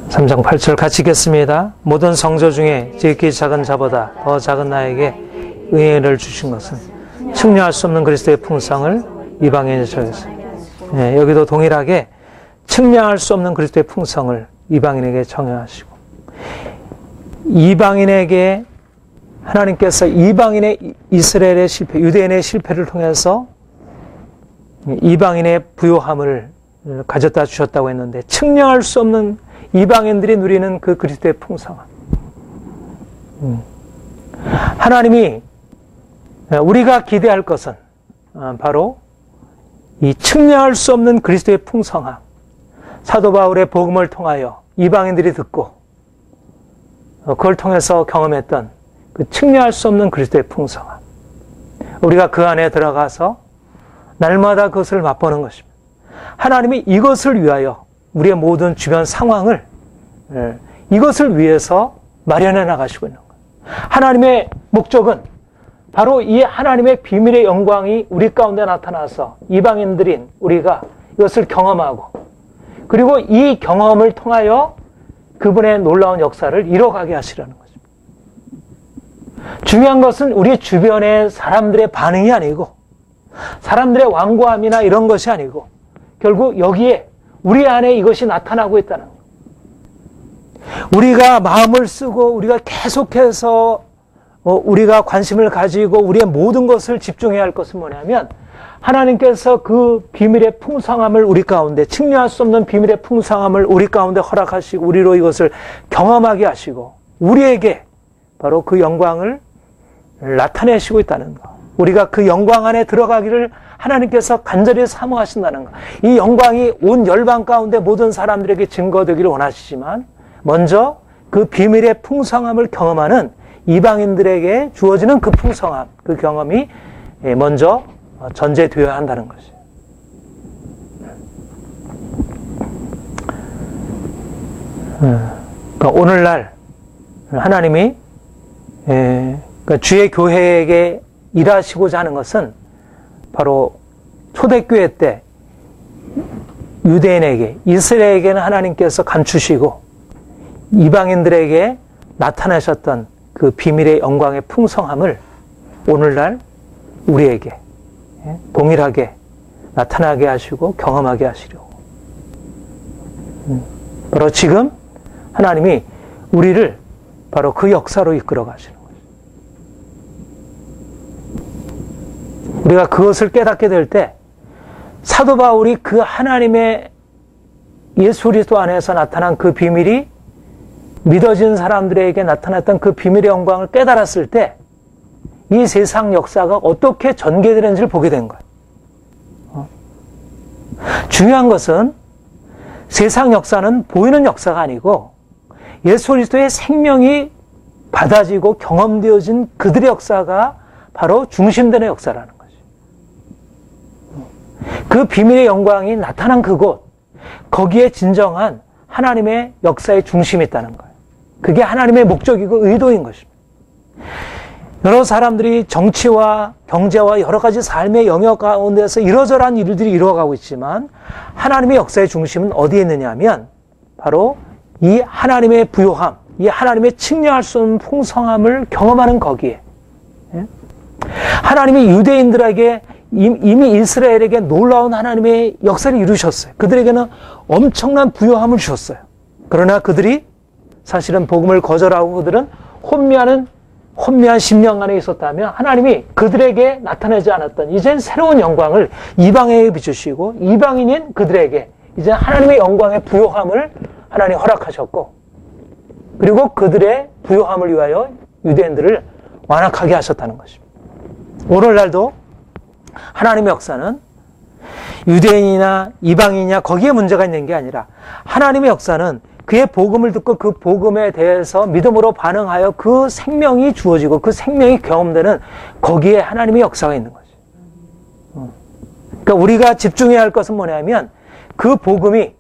3장 8절 같이 읽겠습니다. 모든 성조 중에 지극히 작은 자보다 더 작은 나에게 은혜를 주신 것은 측량할 수 없는 그리스도의 풍성을 이방인에 적였어. 여기도 동일하게 측량할 수 없는 그리스도의 풍성을 이방인에게 정하시고 이방인에게 하나님께서 이방인의 이스라엘의 실패, 유대인의 실패를 통해서 이방인의 부요함을 가져다 주셨다고 했는데 측량할 수 없는 이방인들이 누리는 그 그리스도의 풍성함. 하나님이 우리가 기대할 것은 바로 이 측량할 수 없는 그리스도의 풍성함. 사도 바울의 복음을 통하여 이방인들이 듣고 그걸 통해서 경험했던 그 측량할 수 없는 그리스도의 풍성함. 우리가 그 안에 들어가서 날마다 그것을 맛보는 것입니다. 하나님이 이것을 위하여 우리의 모든 주변 상황을 이것을 위해서 마련해 나가시고 있는 거예요. 하나님의 목적은 바로 이 하나님의 비밀의 영광이 우리 가운데 나타나서 이방인들인 우리가 이것을 경험하고 그리고 이 경험을 통하여 그분의 놀라운 역사를 이뤄가게 하시려는 것입니다. 중요한 것은 우리 주변의 사람들의 반응이 아니고 사람들의 완고함이나 이런 것이 아니고 결국 여기에 우리 안에 이것이 나타나고 있다는 거예요. 우리가 마음을 쓰고 우리가 계속해서 우리가 관심을 가지고 우리의 모든 것을 집중해야 할 것은 뭐냐면 하나님께서 그 비밀의 풍성함을 우리 가운데 측량할 수 없는 비밀의 풍성함을 우리 가운데 허락하시고 우리로 이것을 경험하게 하시고 우리에게 바로 그 영광을 나타내시고 있다는 것. 우리가 그 영광 안에 들어가기를 하나님께서 간절히 사모하신다는 것. 이 영광이 온 열방 가운데 모든 사람들에게 증거되기를 원하시지만 먼저 그 비밀의 풍성함을 경험하는 이방인들에게 주어지는 그 풍성함, 그 경험이 먼저 전제되어야 한다는 것이에요. 그러니까 오늘날 하나님이 그러니까 주의 교회에게 일하시고자 하는 것은 바로 초대교회 때 유대인에게, 이스라엘에게는 하나님께서 감추시고 이방인들에게 나타나셨던 그 비밀의 영광의 풍성함을 오늘날 우리에게 동일하게 나타나게 하시고 경험하게 하시려고. 바로 지금 하나님이 우리를 바로 그 역사로 이끌어 가시는 거죠. 우리가 그것을 깨닫게 될 때 사도 바울이 그 하나님의 예수 그리스도 안에서 나타난 그 비밀이 믿어진 사람들에게 나타났던 그 비밀의 영광을 깨달았을 때 이 세상 역사가 어떻게 전개되는지를 보게 된 거예요. 중요한 것은 세상 역사는 보이는 역사가 아니고 예수 그리스도의 생명이 받아지고 경험되어진 그들의 역사가 바로 중심되는 역사라는 거죠. 그 비밀의 영광이 나타난 그곳, 거기에 진정한 하나님의 역사의 중심이 있다는 거예요. 그게 하나님의 목적이고 의도인 것입니다. 여러 사람들이 정치와 경제와 여러 가지 삶의 영역 가운데서 이러저러한 일들이 이루어가고 있지만 하나님의 역사의 중심은 어디에 있느냐 하면 바로 이 하나님의 부요함, 이 하나님의 측량할 수 없는 풍성함을 경험하는 거기에. 하나님이 유대인들에게 이미 이스라엘에게 놀라운 하나님의 역사를 이루셨어요. 그들에게는 엄청난 부요함을 주셨어요. 그러나 그들이 사실은 복음을 거절하고 그들은 혼미한 10년간에 있었다면 하나님이 그들에게 나타내지 않았던 이젠 새로운 영광을 이방에게 비추시고 이방인인 그들에게 이제 하나님의 영광의 부요함을 하나님이 허락하셨고 그리고 그들의 부요함을 위하여 유대인들을 완악하게 하셨다는 것입니다. 오늘날도 하나님의 역사는 유대인이나 이방인이냐 거기에 문제가 있는 게 아니라 하나님의 역사는 그의 복음을 듣고 그 복음에 대해서 믿음으로 반응하여 그 생명이 주어지고 그 생명이 경험되는 거기에 하나님의 역사가 있는 거죠. 그러니까 우리가 집중해야 할 것은 뭐냐면 그 복음의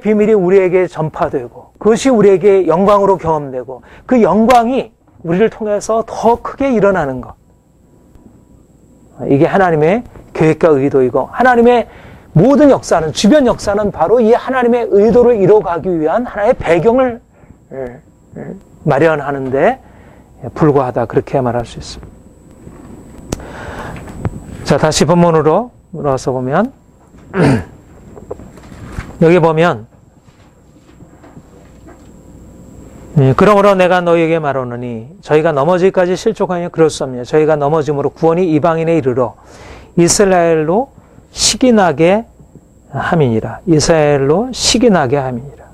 비밀이 우리에게 전파되고 그것이 우리에게 영광으로 경험되고 그 영광이 우리를 통해서 더 크게 일어나는 것. 이게 하나님의 계획과 의도이고 하나님의 모든 역사는 주변 역사는 바로 이 하나님의 의도를 이루어가기 위한 하나의 배경을 마련하는 데 불과하다 그렇게 말할 수 있습니다. 자, 다시 본문으로 돌아와서 보면 여기 보면 그러므로 내가 너희에게 말하노니 저희가 넘어지기까지 실족하니 그럴 수 없느냐. 저희가 넘어짐으로 구원이 이방인에 이르러 이스라엘로 식이 나게 함이니라. 이스라엘로 식이 나게 함이니라.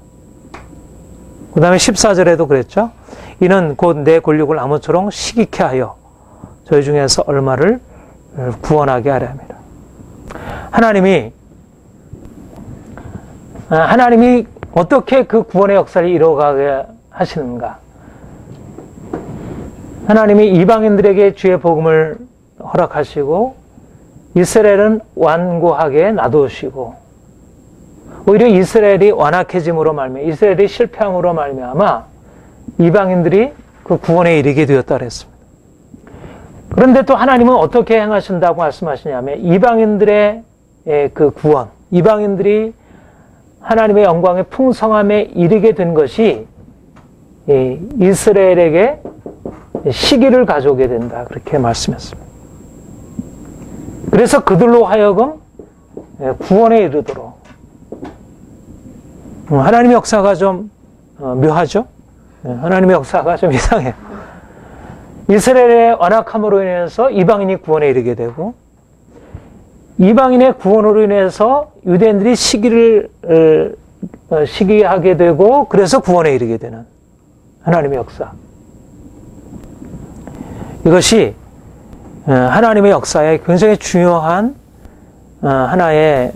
그 다음에 14절에도 그랬죠. 이는 곧 내 권력을 아무쪼록 시기케 하여 저희 중에서 얼마를 구원하게 하려 함이라. 하나님이 어떻게 그 구원의 역사를 이루어가게 하시는가. 하나님이 이방인들에게 주의 복음을 허락하시고 이스라엘은 완고하게 놔두시고 오히려 이스라엘이 완악해짐으로 말미암아 이스라엘이 실패함으로 말미암아 이방인들이 그 구원에 이르게 되었다 그랬습니다. 그런데 또 하나님은 어떻게 행하신다고 말씀하시냐면 이방인들의 그 구원, 이방인들이 하나님의 영광의 풍성함에 이르게 된 것이 이스라엘에게 시기를 가져오게 된다 그렇게 말씀했습니다. 그래서 그들로 하여금 구원에 이르도록 하나님의 역사가 좀 묘하죠. 하나님의 역사가 좀 이상해요. 이스라엘의 완악함으로 인해서 이방인이 구원에 이르게 되고 이방인의 구원으로 인해서 유대인들이 시기하게 되고 그래서 구원에 이르게 되는 하나님의 역사. 이것이 하나님의 역사에 굉장히 중요한 하나의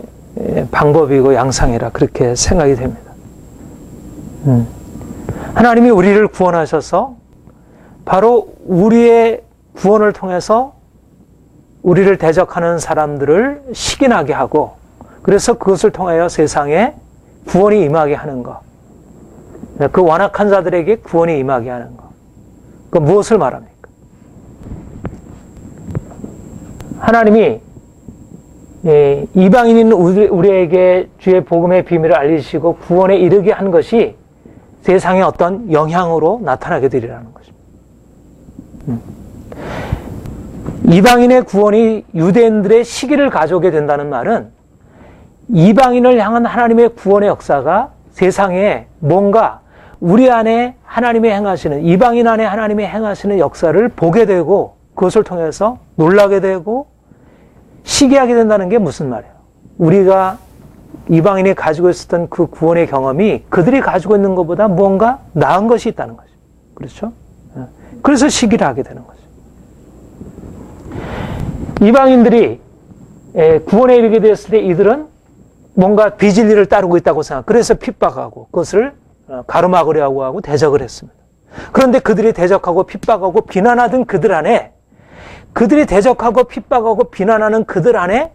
방법이고 양상이라 그렇게 생각이 됩니다. 하나님이 우리를 구원하셔서 바로 우리의 구원을 통해서 우리를 대적하는 사람들을 시기나게 하고 그래서 그것을 통하여 세상에 구원이 임하게 하는 것. 그 완악한 자들에게 구원이 임하게 하는 것. 그 무엇을 말합니까? 하나님이 이방인인 우리에게 주의 복음의 비밀을 알리시고 구원에 이르게 한 것이 세상의 어떤 영향으로 나타나게 되리라는 것입니다. 이방인의 구원이 유대인들의 시기를 가져오게 된다는 말은 이방인을 향한 하나님의 구원의 역사가 세상에 뭔가 우리 안에 하나님이 행하시는, 이방인 안에 하나님이 행하시는 역사를 보게 되고 그것을 통해서 놀라게 되고 시기하게 된다는 게 무슨 말이에요? 우리가 이방인이 가지고 있었던 그 구원의 경험이 그들이 가지고 있는 것보다 무언가 나은 것이 있다는 거죠. 그렇죠? 그래서 시기를 하게 되는 거죠. 이방인들이 구원에 이르게 되었을 때 이들은 뭔가 비진리를 따르고 있다고 생각, 그래서 핍박하고 그것을 가로막으려고 하고 대적을 했습니다. 그런데 그들이 대적하고 핍박하고 비난하던 그들 안에, 그들이 대적하고 핍박하고 비난하는 그들 안에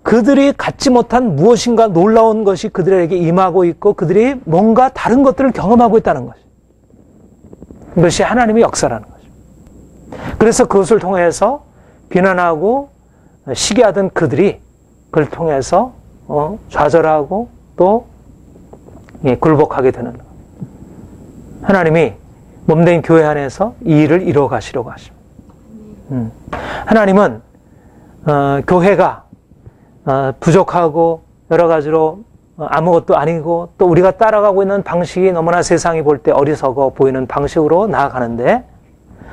그들이 갖지 못한 무엇인가 놀라운 것이 그들에게 임하고 있고 그들이 뭔가 다른 것들을 경험하고 있다는 것이, 이것이 하나님의 역사라는 거죠. 그래서 그것을 통해서 비난하고 시기하던 그들이 그걸 통해서 좌절하고 또 굴복하게 되는 거예요. 하나님이 몸된 교회 안에서 이 일을 이루어 가시려고 하십니다. 하나님은 교회가 부족하고 여러 가지로 아무것도 아니고 또 우리가 따라가고 있는 방식이 너무나 세상이 볼 때 어리석어 보이는 방식으로 나아가는데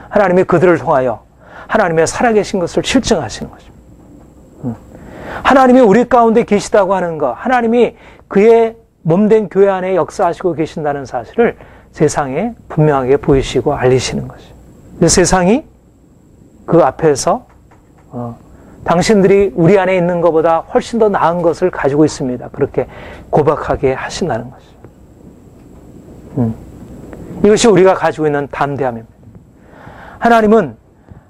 하나님이 그들을 통하여 하나님의 살아계신 것을 실증하시는 것입니다. 하나님이 우리 가운데 계시다고 하는 것, 하나님이 그의 몸된 교회 안에 역사하시고 계신다는 사실을 세상에 분명하게 보이시고 알리시는 것이죠. 세상이 그 앞에서 당신들이 우리 안에 있는 것보다 훨씬 더 나은 것을 가지고 있습니다. 그렇게 고백하게 하신다는 것이죠. 이것이 우리가 가지고 있는 담대함입니다. 하나님은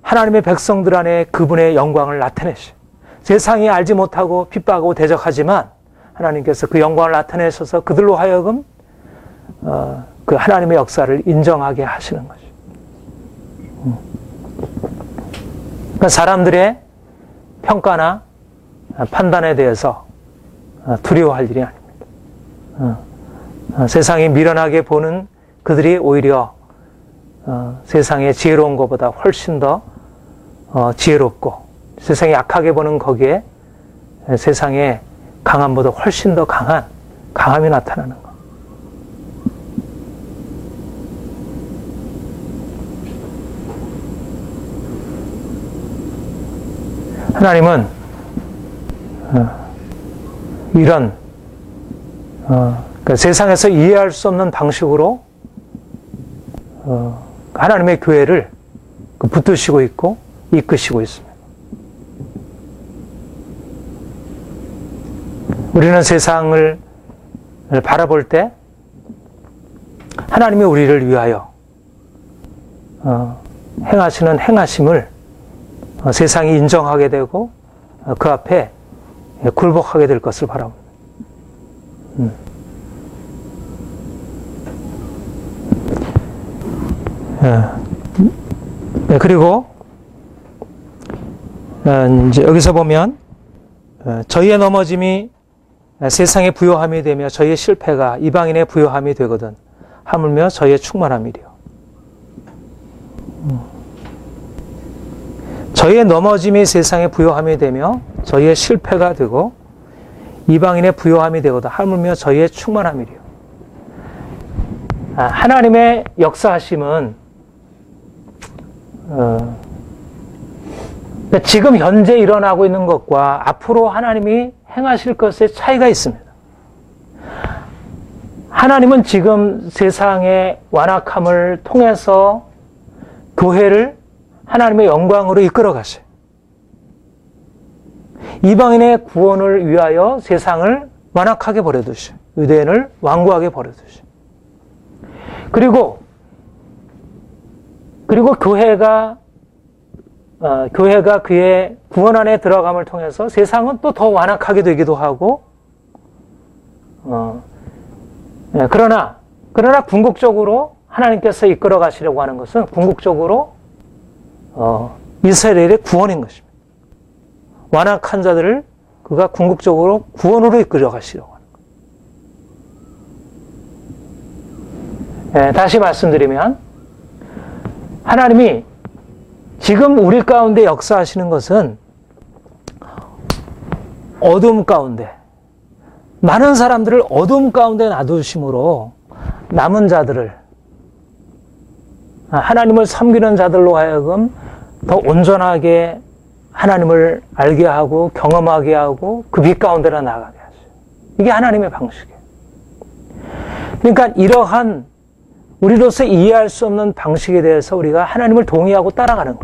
하나님의 백성들 안에 그분의 영광을 나타내시죠. 세상이 알지 못하고 핍박하고 대적하지만 하나님께서 그 영광을 나타내셔서 그들로 하여금 그 하나님의 역사를 인정하게 하시는 거죠. 그러니까 사람들의 평가나 판단에 대해서 두려워할 일이 아닙니다. 세상이 미련하게 보는 그들이 오히려 세상의 지혜로운 것보다 훨씬 더 지혜롭고, 세상이 약하게 보는 거기에 세상의 강함보다 훨씬 더 강한 강함이 나타나는 것. 하나님은 이런 그러니까 세상에서 이해할 수 없는 방식으로 하나님의 교회를 붙드시고 있고 이끄시고 있습니다. 우리는 세상을 바라볼 때 하나님이 우리를 위하여 행하시는 행하심을 세상이 인정하게 되고 그 앞에 굴복하게 될 것을 바랍니다. 그리고 이제 여기서 보면 저희의 넘어짐이 세상의 부요함이 되며 저희의 실패가 이방인의 부요함이 되거든 하물며 저희의 충만함이리요. 저희의 넘어짐이 세상의 부요함이 되며 저희의 실패가 되고 이방인의 부요함이 되거든 하물며 저희의 충만함이리요. 하나님의 역사하심은 지금 현재 일어나고 있는 것과 앞으로 하나님이 행하실 것의 차이가 있습니다. 하나님은 지금 세상의 완악함을 통해서 교회를 하나님의 영광으로 이끌어 가셔요. 이방인의 구원을 위하여 세상을 완악하게 버려두셔요. 유대인을 완고하게 버려두셔요. 그리고 교회가 그의 구원 안에 들어감을 통해서 세상은 또 더 완악하게 되기도 하고, 그러나 궁극적으로 하나님께서 이끌어 가시려고 하는 것은 궁극적으로 이스라엘의 구원인 것입니다. 완악한 자들을 그가 궁극적으로 구원으로 이끌어 가시려고 하는 거예요. 다시 말씀드리면 하나님이 지금 우리 가운데 역사하시는 것은 어둠 가운데, 많은 사람들을 어둠 가운데 놔두심으로 남은 자들을, 하나님을 섬기는 자들로 하여금 더 온전하게 하나님을 알게 하고 경험하게 하고 그 빛 가운데로 나가게 하셔요. 이게 하나님의 방식이에요. 그러니까 이러한 우리로서 이해할 수 없는 방식에 대해서 우리가 하나님을 동의하고 따라가는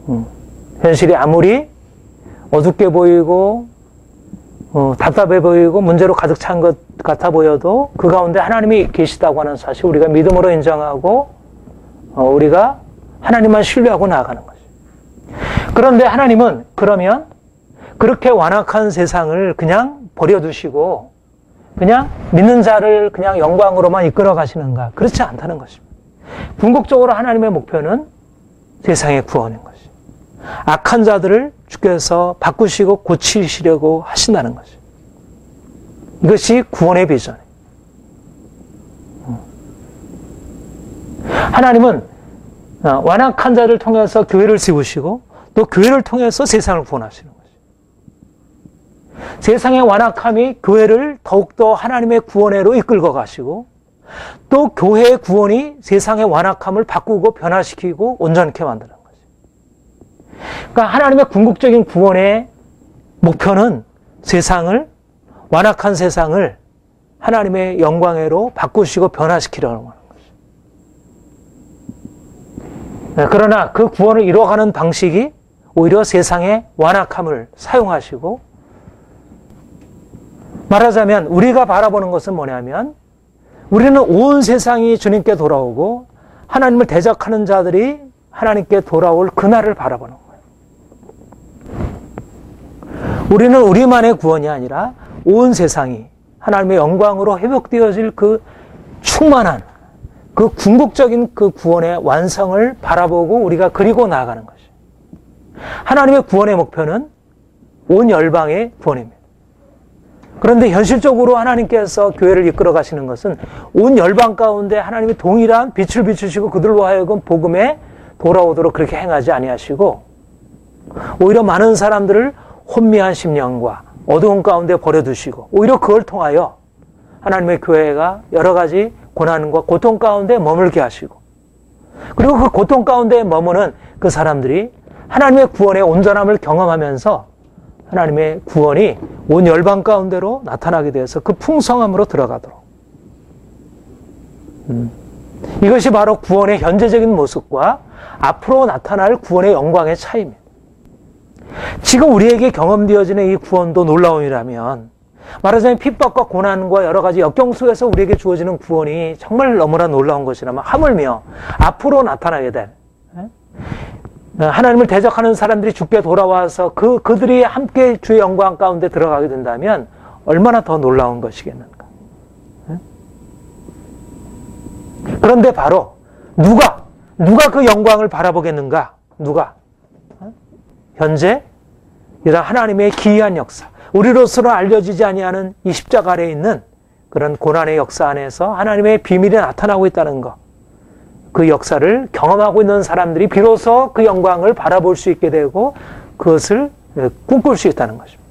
거예요. 현실이 아무리 어둡게 보이고 답답해 보이고 문제로 가득 찬 것 같아 보여도 그 가운데 하나님이 계시다고 하는 사실 우리가 믿음으로 인정하고 우리가 하나님만 신뢰하고 나아가는 거죠. 그런데 하나님은 그러면 그렇게 완악한 세상을 그냥 버려두시고 그냥 믿는 자를 그냥 영광으로만 이끌어 가시는가? 그렇지 않다는 것입니다. 궁극적으로 하나님의 목표는 세상의 구원인 것이죠. 악한 자들을 주께서 바꾸시고 고치시려고 하신다는 것이죠. 이것이 구원의 비전이에요. 하나님은 완악한 자를 통해서 교회를 세우시고 또 교회를 통해서 세상을 구원하시는 것이죠. 세상의 완악함이 교회를 더욱더 하나님의 구원으로 이끌고 가시고 또 교회의 구원이 세상의 완악함을 바꾸고 변화시키고 온전케 만드는 거죠. 그러니까 하나님의 궁극적인 구원의 목표는 세상을, 완악한 세상을 하나님의 영광으로 바꾸시고 변화시키려는 거죠. 그러나 그 구원을 이루어가는 방식이 오히려 세상의 완악함을 사용하시고, 말하자면 우리가 바라보는 것은 뭐냐면 우리는 온 세상이 주님께 돌아오고 하나님을 대적하는 자들이 하나님께 돌아올 그날을 바라보는 거예요. 우리는 우리만의 구원이 아니라 온 세상이 하나님의 영광으로 회복되어질 그 충만한 그 궁극적인 그 구원의 완성을 바라보고 우리가 그리고 나아가는 것이에요. 하나님의 구원의 목표는 온 열방의 구원입니다. 그런데 현실적으로 하나님께서 교회를 이끌어 가시는 것은 온 열방 가운데 하나님이 동일한 빛을 비추시고 그들로 하여금 복음에 돌아오도록 그렇게 행하지 아니하시고 오히려 많은 사람들을 혼미한 심령과 어두운 가운데 버려두시고 오히려 그걸 통하여 하나님의 교회가 여러 가지 고난과 고통 가운데 머물게 하시고 그리고 그 고통 가운데 머무는 그 사람들이 하나님의 구원의 온전함을 경험하면서 하나님의 구원이 온 열방 가운데로 나타나게 되어서 그 풍성함으로 들어가도록. 이것이 바로 구원의 현재적인 모습과 앞으로 나타날 구원의 영광의 차이입니다. 지금 우리에게 경험되어지는 이 구원도 놀라움이라면 말하자면 핍박과 고난과 여러 가지 역경 속에서 우리에게 주어지는 구원이 정말 너무나 놀라운 것이라면 하물며 앞으로 나타나게 될 하나님을 대적하는 사람들이 주께 돌아와서 그들이 함께 주의 영광 가운데 들어가게 된다면 얼마나 더 놀라운 것이겠는가. 그런데 바로 누가 그 영광을 바라보겠는가? 누가? 현재 이런 하나님의 기이한 역사, 우리로서는 알려지지 아니하는 이 십자가 아래에 있는 그런 고난의 역사 안에서 하나님의 비밀이 나타나고 있다는 것, 그 역사를 경험하고 있는 사람들이 비로소 그 영광을 바라볼 수 있게 되고 그것을 꿈꿀 수 있다는 것입니다.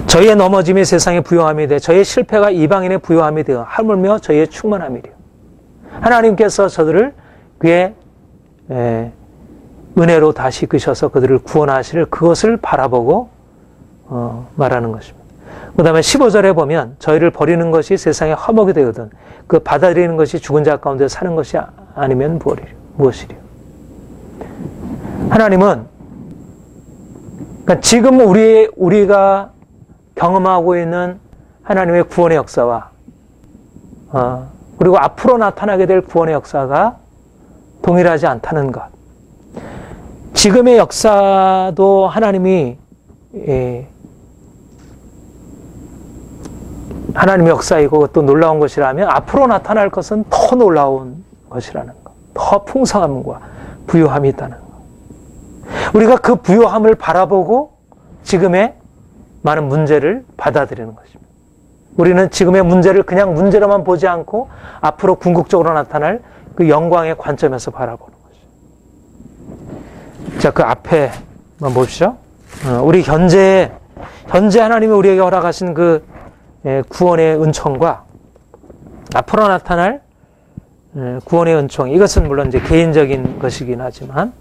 저희의 넘어짐이 세상의 부요함이 돼 저희의 실패가 이방인의 부요함이 되어 하물며 저희의 충만함이래요. 하나님께서 저들을 그의 은혜로 다시 이끄셔서 그들을 구원하실 그것을 바라보고 말하는 것입니다. 그 다음에 15절에 보면 저희를 버리는 것이 세상에 화목이 되거든 그 받아들이는 것이 죽은 자 가운데 사는 것이 아니면 무엇이리요. 하나님은 그러니까 지금 우리가 경험하고 있는 하나님의 구원의 역사와 그리고 앞으로 나타나게 될 구원의 역사가 동일하지 않다는 것. 지금의 역사도 하나님이 하나님의 역사이고 또 놀라운 것이라면 앞으로 나타날 것은 더 놀라운 것이라는 것. 더 풍성함과 부요함이 있다는 거. 우리가 그 부요함을 바라보고 지금의 많은 문제를 받아들이는 것입니다. 우리는 지금의 문제를 그냥 문제로만 보지 않고 앞으로 궁극적으로 나타날 그 영광의 관점에서 바라보는 것이죠. 자, 그 앞에 한번 보십시오. 우리 현재 하나님이 우리에게 허락하신 그 구원의 은총과 앞으로 나타날 구원의 은총, 이것은 물론 이제 개인적인 것이긴 하지만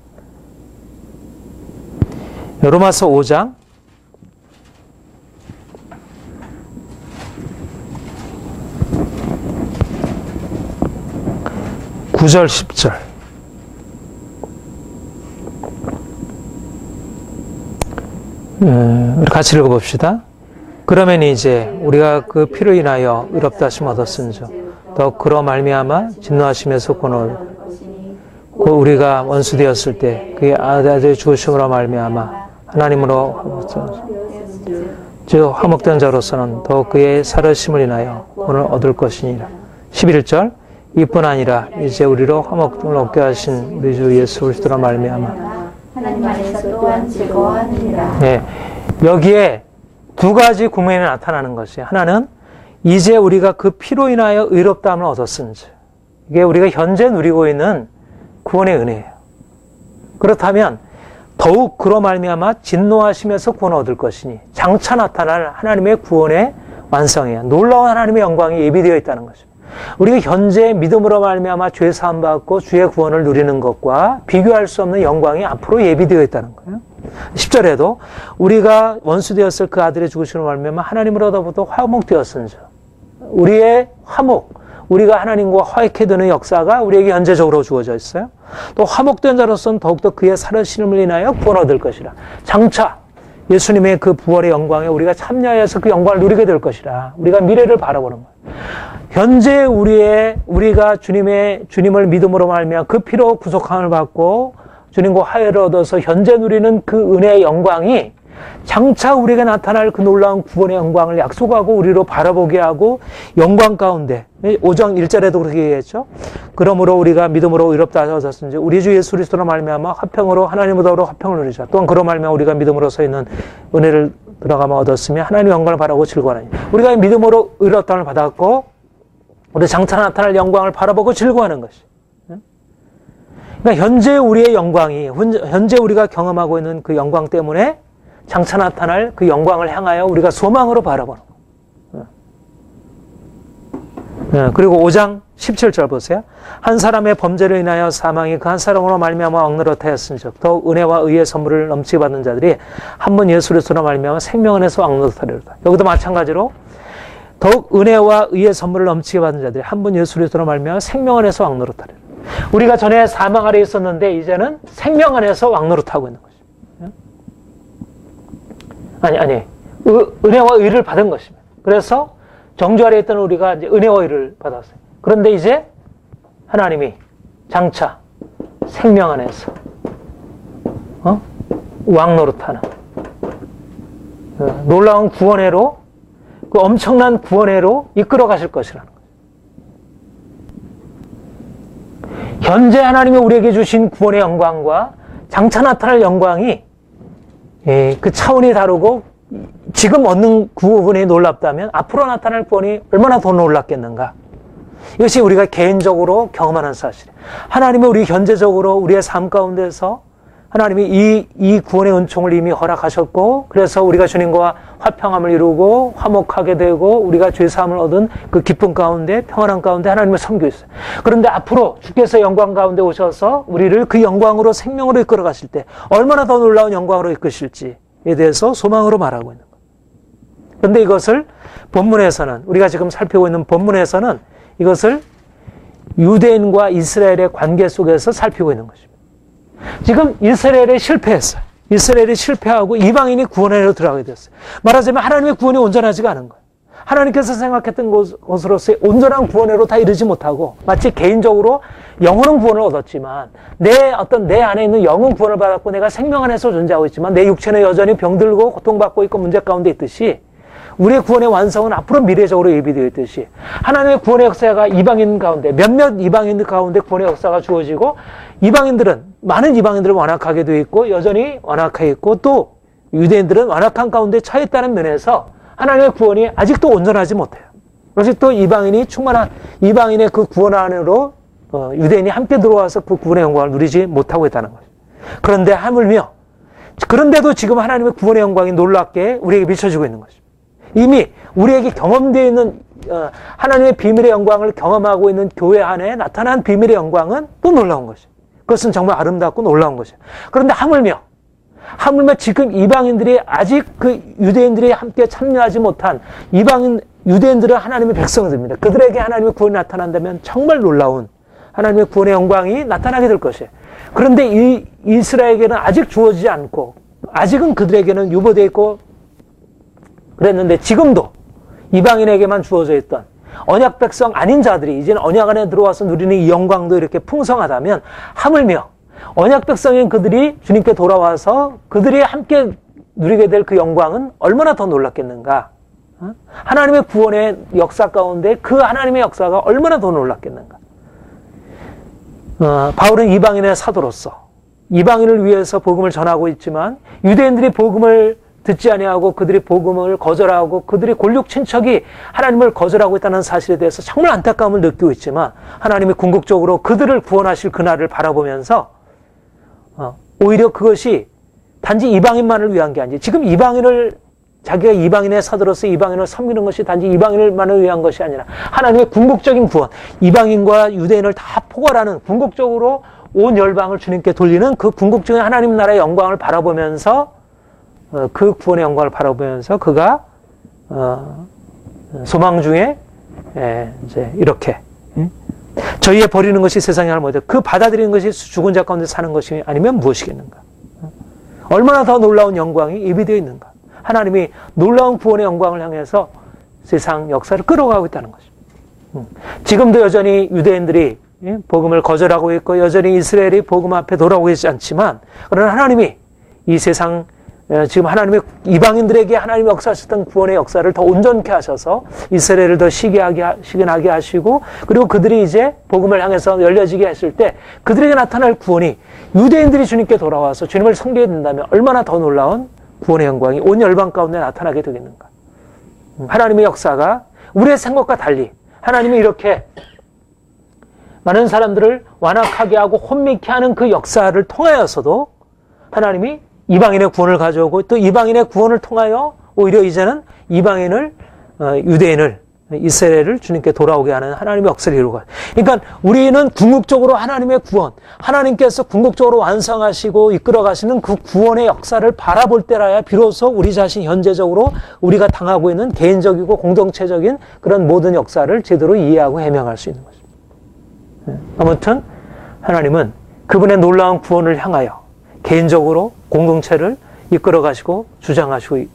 로마서 5장 9절 10절 우리 같이 읽어봅시다. 그러면 이제 우리가 그 피로 인하여 의롭다 하심 얻었은즉 더 그로 말미암아 진노하심에서 구원을 우리가 원수 되었을 때 그의 아들의 죽으심으로 말미암아 하나님으로 즉 화목된 자로서는 더 그의 살으심을 인하여 구원을 얻을 것이니라. 11절 이뿐 아니라 이제 우리로 화목을 얻게 하신 우리 주 예수 그리스도로 말미암아 하나님 안에서 또한 즐거워하느니라. 네, 여기에 두 가지 국면이 나타나는 것이, 하나는 이제 우리가 그 피로 인하여 의롭다함을 얻었은지, 이게 우리가 현재 누리고 있는 구원의 은혜예요. 그렇다면 더욱 그로 말미암아 진노하시면서 구원을 얻을 것이니 장차 나타날 하나님의 구원의 완성이에요. 놀라운 하나님의 영광이 예비되어 있다는 것입니다. 우리가 현재 믿음으로 말미암아 죄 사함 받고 주의 구원을 누리는 것과 비교할 수 없는 영광이 앞으로 예비되어 있다는 거예요. 10절에도 우리가 원수 되었을 그 아들의 죽으심으로 말미암아 하나님으로부터 화목되었은즉, 우리의 화목, 우리가 하나님과 화해케 되는 역사가 우리에게 현재적으로 주어져 있어요. 또 화목된 자로서는 더욱더 그의 살으심을 인하여 구원 얻을 것이라. 장차 예수님의 그 부활의 영광에 우리가 참여해서 그 영광을 누리게 될 것이라. 우리가 미래를 바라보는 거예요. 현재 우리가 주님을 믿음으로 말미암아 그 피로 구속함을 받고 주님과 화해를 얻어서 현재 누리는 그 은혜의 영광이 장차 우리에게 나타날 그 놀라운 구원의 영광을 약속하고 우리로 바라보게 하고 영광 가운데, 5장 1절에도 그렇게 얘기했죠. 그러므로 우리가 믿음으로 의롭다 하셨은지 우리 주 예수 그리스도로 말미암아 화평으로 하나님으로 화평을 누리자. 또한 그로 말미암아 우리가 믿음으로 서 있는 은혜를 들어가며 얻었으며 하나님의 영광을 바라고 즐거워하니, 우리가 믿음으로 의롭다함을 받았고 우리 장차 나타날 영광을 바라보고 즐거워하는 것이. 그러니까 현재 우리의 영광이, 현재 우리가 경험하고 있는 그 영광 때문에 장차 나타날 그 영광을 향하여 우리가 소망으로 바라보는 거예요. 그리고 5장 17절 보세요. 한 사람의 범죄로 인하여 사망이 그 한 사람으로 말미암아 왕노릇하였은즉 더욱 은혜와 의의 선물을 넘치게 받는 자들이 한 번 예수 그리스도로 말미암아 생명 안에서 왕노릇하리로다. 여기도 마찬가지로 더욱 은혜와 의의 선물을 넘치게 받는 자들이 한 번 예수 그리스도로 말미암아 생명 안에서 왕노릇하리로다. 우리가 전에 사망 아래 있었는데 이제는 생명 안에서 왕노릇하고 있는 것입니다. 아니. 은혜와 의를 받은 것입니다. 그래서 정죄 아래 있던 우리가 이제 은혜와 의를 받았어요. 그런데 이제 하나님이 장차 생명 안에서 왕노릇하는 놀라운 구원회로, 그 엄청난 구원회로 이끌어 가실 것이라는 거예요. 현재 하나님이 우리에게 주신 구원의 영광과 장차 나타날 영광이 그 차원이 다르고, 지금 얻는 구원이 놀랍다면 앞으로 나타날 구원이 얼마나 더 놀랍겠는가. 이것이 우리가 개인적으로 경험하는 사실이에요. 하나님이 우리 현재적으로 우리의 삶 가운데서 하나님이 이 구원의 은총을 이미 허락하셨고, 그래서 우리가 주님과 화평함을 이루고 화목하게 되고 우리가 죄사함을 얻은 그 기쁨 가운데, 평안함 가운데 하나님을 섬기고 있어요. 그런데 앞으로 주께서 영광 가운데 오셔서 우리를 그 영광으로, 생명으로 이끌어 가실 때 얼마나 더 놀라운 영광으로 이끄실지에 대해서 소망으로 말하고 있는 거예요. 그런데 이것을 본문에서는, 우리가 지금 살피고 있는 본문에서는 이것을 유대인과 이스라엘의 관계 속에서 살피고 있는 것입니다. 지금 이스라엘이 실패했어요. 이스라엘이 실패하고 이방인이 구원으로 들어가게 됐어요. 말하자면 하나님의 구원이 온전하지가 않은 거예요. 하나님께서 생각했던 것으로서의 온전한 구원으로 다 이르지 못하고, 마치 개인적으로 영혼은 구원을 얻었지만 내 안에 있는 영혼 구원을 받았고 내가 생명 안에서 존재하고 있지만 내 육체는 여전히 병들고 고통받고 있고 문제 가운데 있듯이, 우리의 구원의 완성은 앞으로 미래적으로 예비되어 있듯이 하나님의 구원의 역사가 이방인 가운데 몇몇 이방인들 가운데 구원의 역사가 주어지고 많은 이방인들은 완악하게 되어 있고 여전히 완악해 있고 또 유대인들은 완악한 가운데 처해 있다는 면에서 하나님의 구원이 아직도 온전하지 못해요. 아직도 이방인이 충만한 이방인의 그 구원 안으로 유대인이 함께 들어와서 그 구원의 영광을 누리지 못하고 있다는 거죠. 그런데 하물며 그런데도 지금 하나님의 구원의 영광이 놀랍게 우리에게 비춰지고 있는 것입니다. 이미 우리에게 경험되어 있는 하나님의 비밀의 영광을 경험하고 있는 교회 안에 나타난 비밀의 영광은 또 놀라운 것이에요. 그것은 정말 아름답고 놀라운 것이에요. 그런데 하물며 지금 이방인들이 아직 그 유대인들이 함께 참여하지 못한 유대인들은 하나님의 백성들입니다. 그들에게 하나님의 구원이 나타난다면 정말 놀라운 하나님의 구원의 영광이 나타나게 될 것이에요. 그런데 이 이스라엘에게는 아직 주어지지 않고 아직은 그들에게는 유보되어 있고 그랬는데 지금도 이방인에게만 주어져 있던 언약 백성 아닌 자들이 이제는 언약 안에 들어와서 누리는 이 영광도 이렇게 풍성하다면 하물며 언약 백성인 그들이 주님께 돌아와서 그들이 함께 누리게 될 그 영광은 얼마나 더 놀랍겠는가. 하나님의 구원의 역사 가운데 그 하나님의 역사가 얼마나 더 놀랍겠는가. 바울은 이방인의 사도로서 이방인을 위해서 복음을 전하고 있지만 유대인들이 복음을 듣지 아니하고 그들이 복음을 거절하고 그들이 골육 친척이 하나님을 거절하고 있다는 사실에 대해서 정말 안타까움을 느끼고 있지만 하나님이 궁극적으로 그들을 구원하실 그날을 바라보면서 오히려 그것이 단지 이방인만을 위한 게 아니지 지금 자기가 이방인의 사도로서 이방인을 섬기는 것이 단지 이방인만을 위한 것이 아니라 하나님의 궁극적인 구원, 이방인과 유대인을 다 포괄하는 궁극적으로 온 열방을 주님께 돌리는 그 궁극적인 하나님 나라의 영광을 바라보면서 그 구원의 영광을 바라보면서 그가 소망 중에 이제 이렇게 저희의 버리는 것이 세상의 할머니들 그 받아들이는 것이 죽은 자 가운데 사는 것이 아니면 무엇이겠는가. 얼마나 더 놀라운 영광이 예비되어 있는가. 하나님이 놀라운 구원의 영광을 향해서 세상 역사를 끌어가고 있다는 것입니다. 지금도 여전히 유대인들이 복음을 거절하고 있고 여전히 이스라엘이 복음 앞에 돌아오고 있지 않지만 그러나 하나님이 이 세상 지금 하나님의 이방인들에게 하나님이 역사하셨던 구원의 역사를 더 온전케 하셔서 이스라엘을 더 시기나게 하시고 그리고 그들이 이제 복음을 향해서 열려지게 했을 때 그들에게 나타날 구원이 유대인들이 주님께 돌아와서 주님을 섬기게 된다면 얼마나 더 놀라운 구원의 영광이 온 열방 가운데 나타나게 되겠는가. 하나님의 역사가 우리의 생각과 달리 하나님이 이렇게 많은 사람들을 완악하게 하고 혼미케 하는 그 역사를 통하여서도 하나님이 이방인의 구원을 가져오고 또 이방인의 구원을 통하여 오히려 이제는 유대인을 이스라엘을 주님께 돌아오게 하는 하나님의 역사를 이루고 그러니까 우리는 궁극적으로 하나님의 구원 하나님께서 궁극적으로 완성하시고 이끌어 가시는 그 구원의 역사를 바라볼 때라야 비로소 우리 자신 현재적으로 우리가 당하고 있는 개인적이고 공동체적인 그런 모든 역사를 제대로 이해하고 해명할 수 있는 것입니다. 아무튼 하나님은 그분의 놀라운 구원을 향하여 개인적으로 공동체를 이끌어 가시고 주장하시고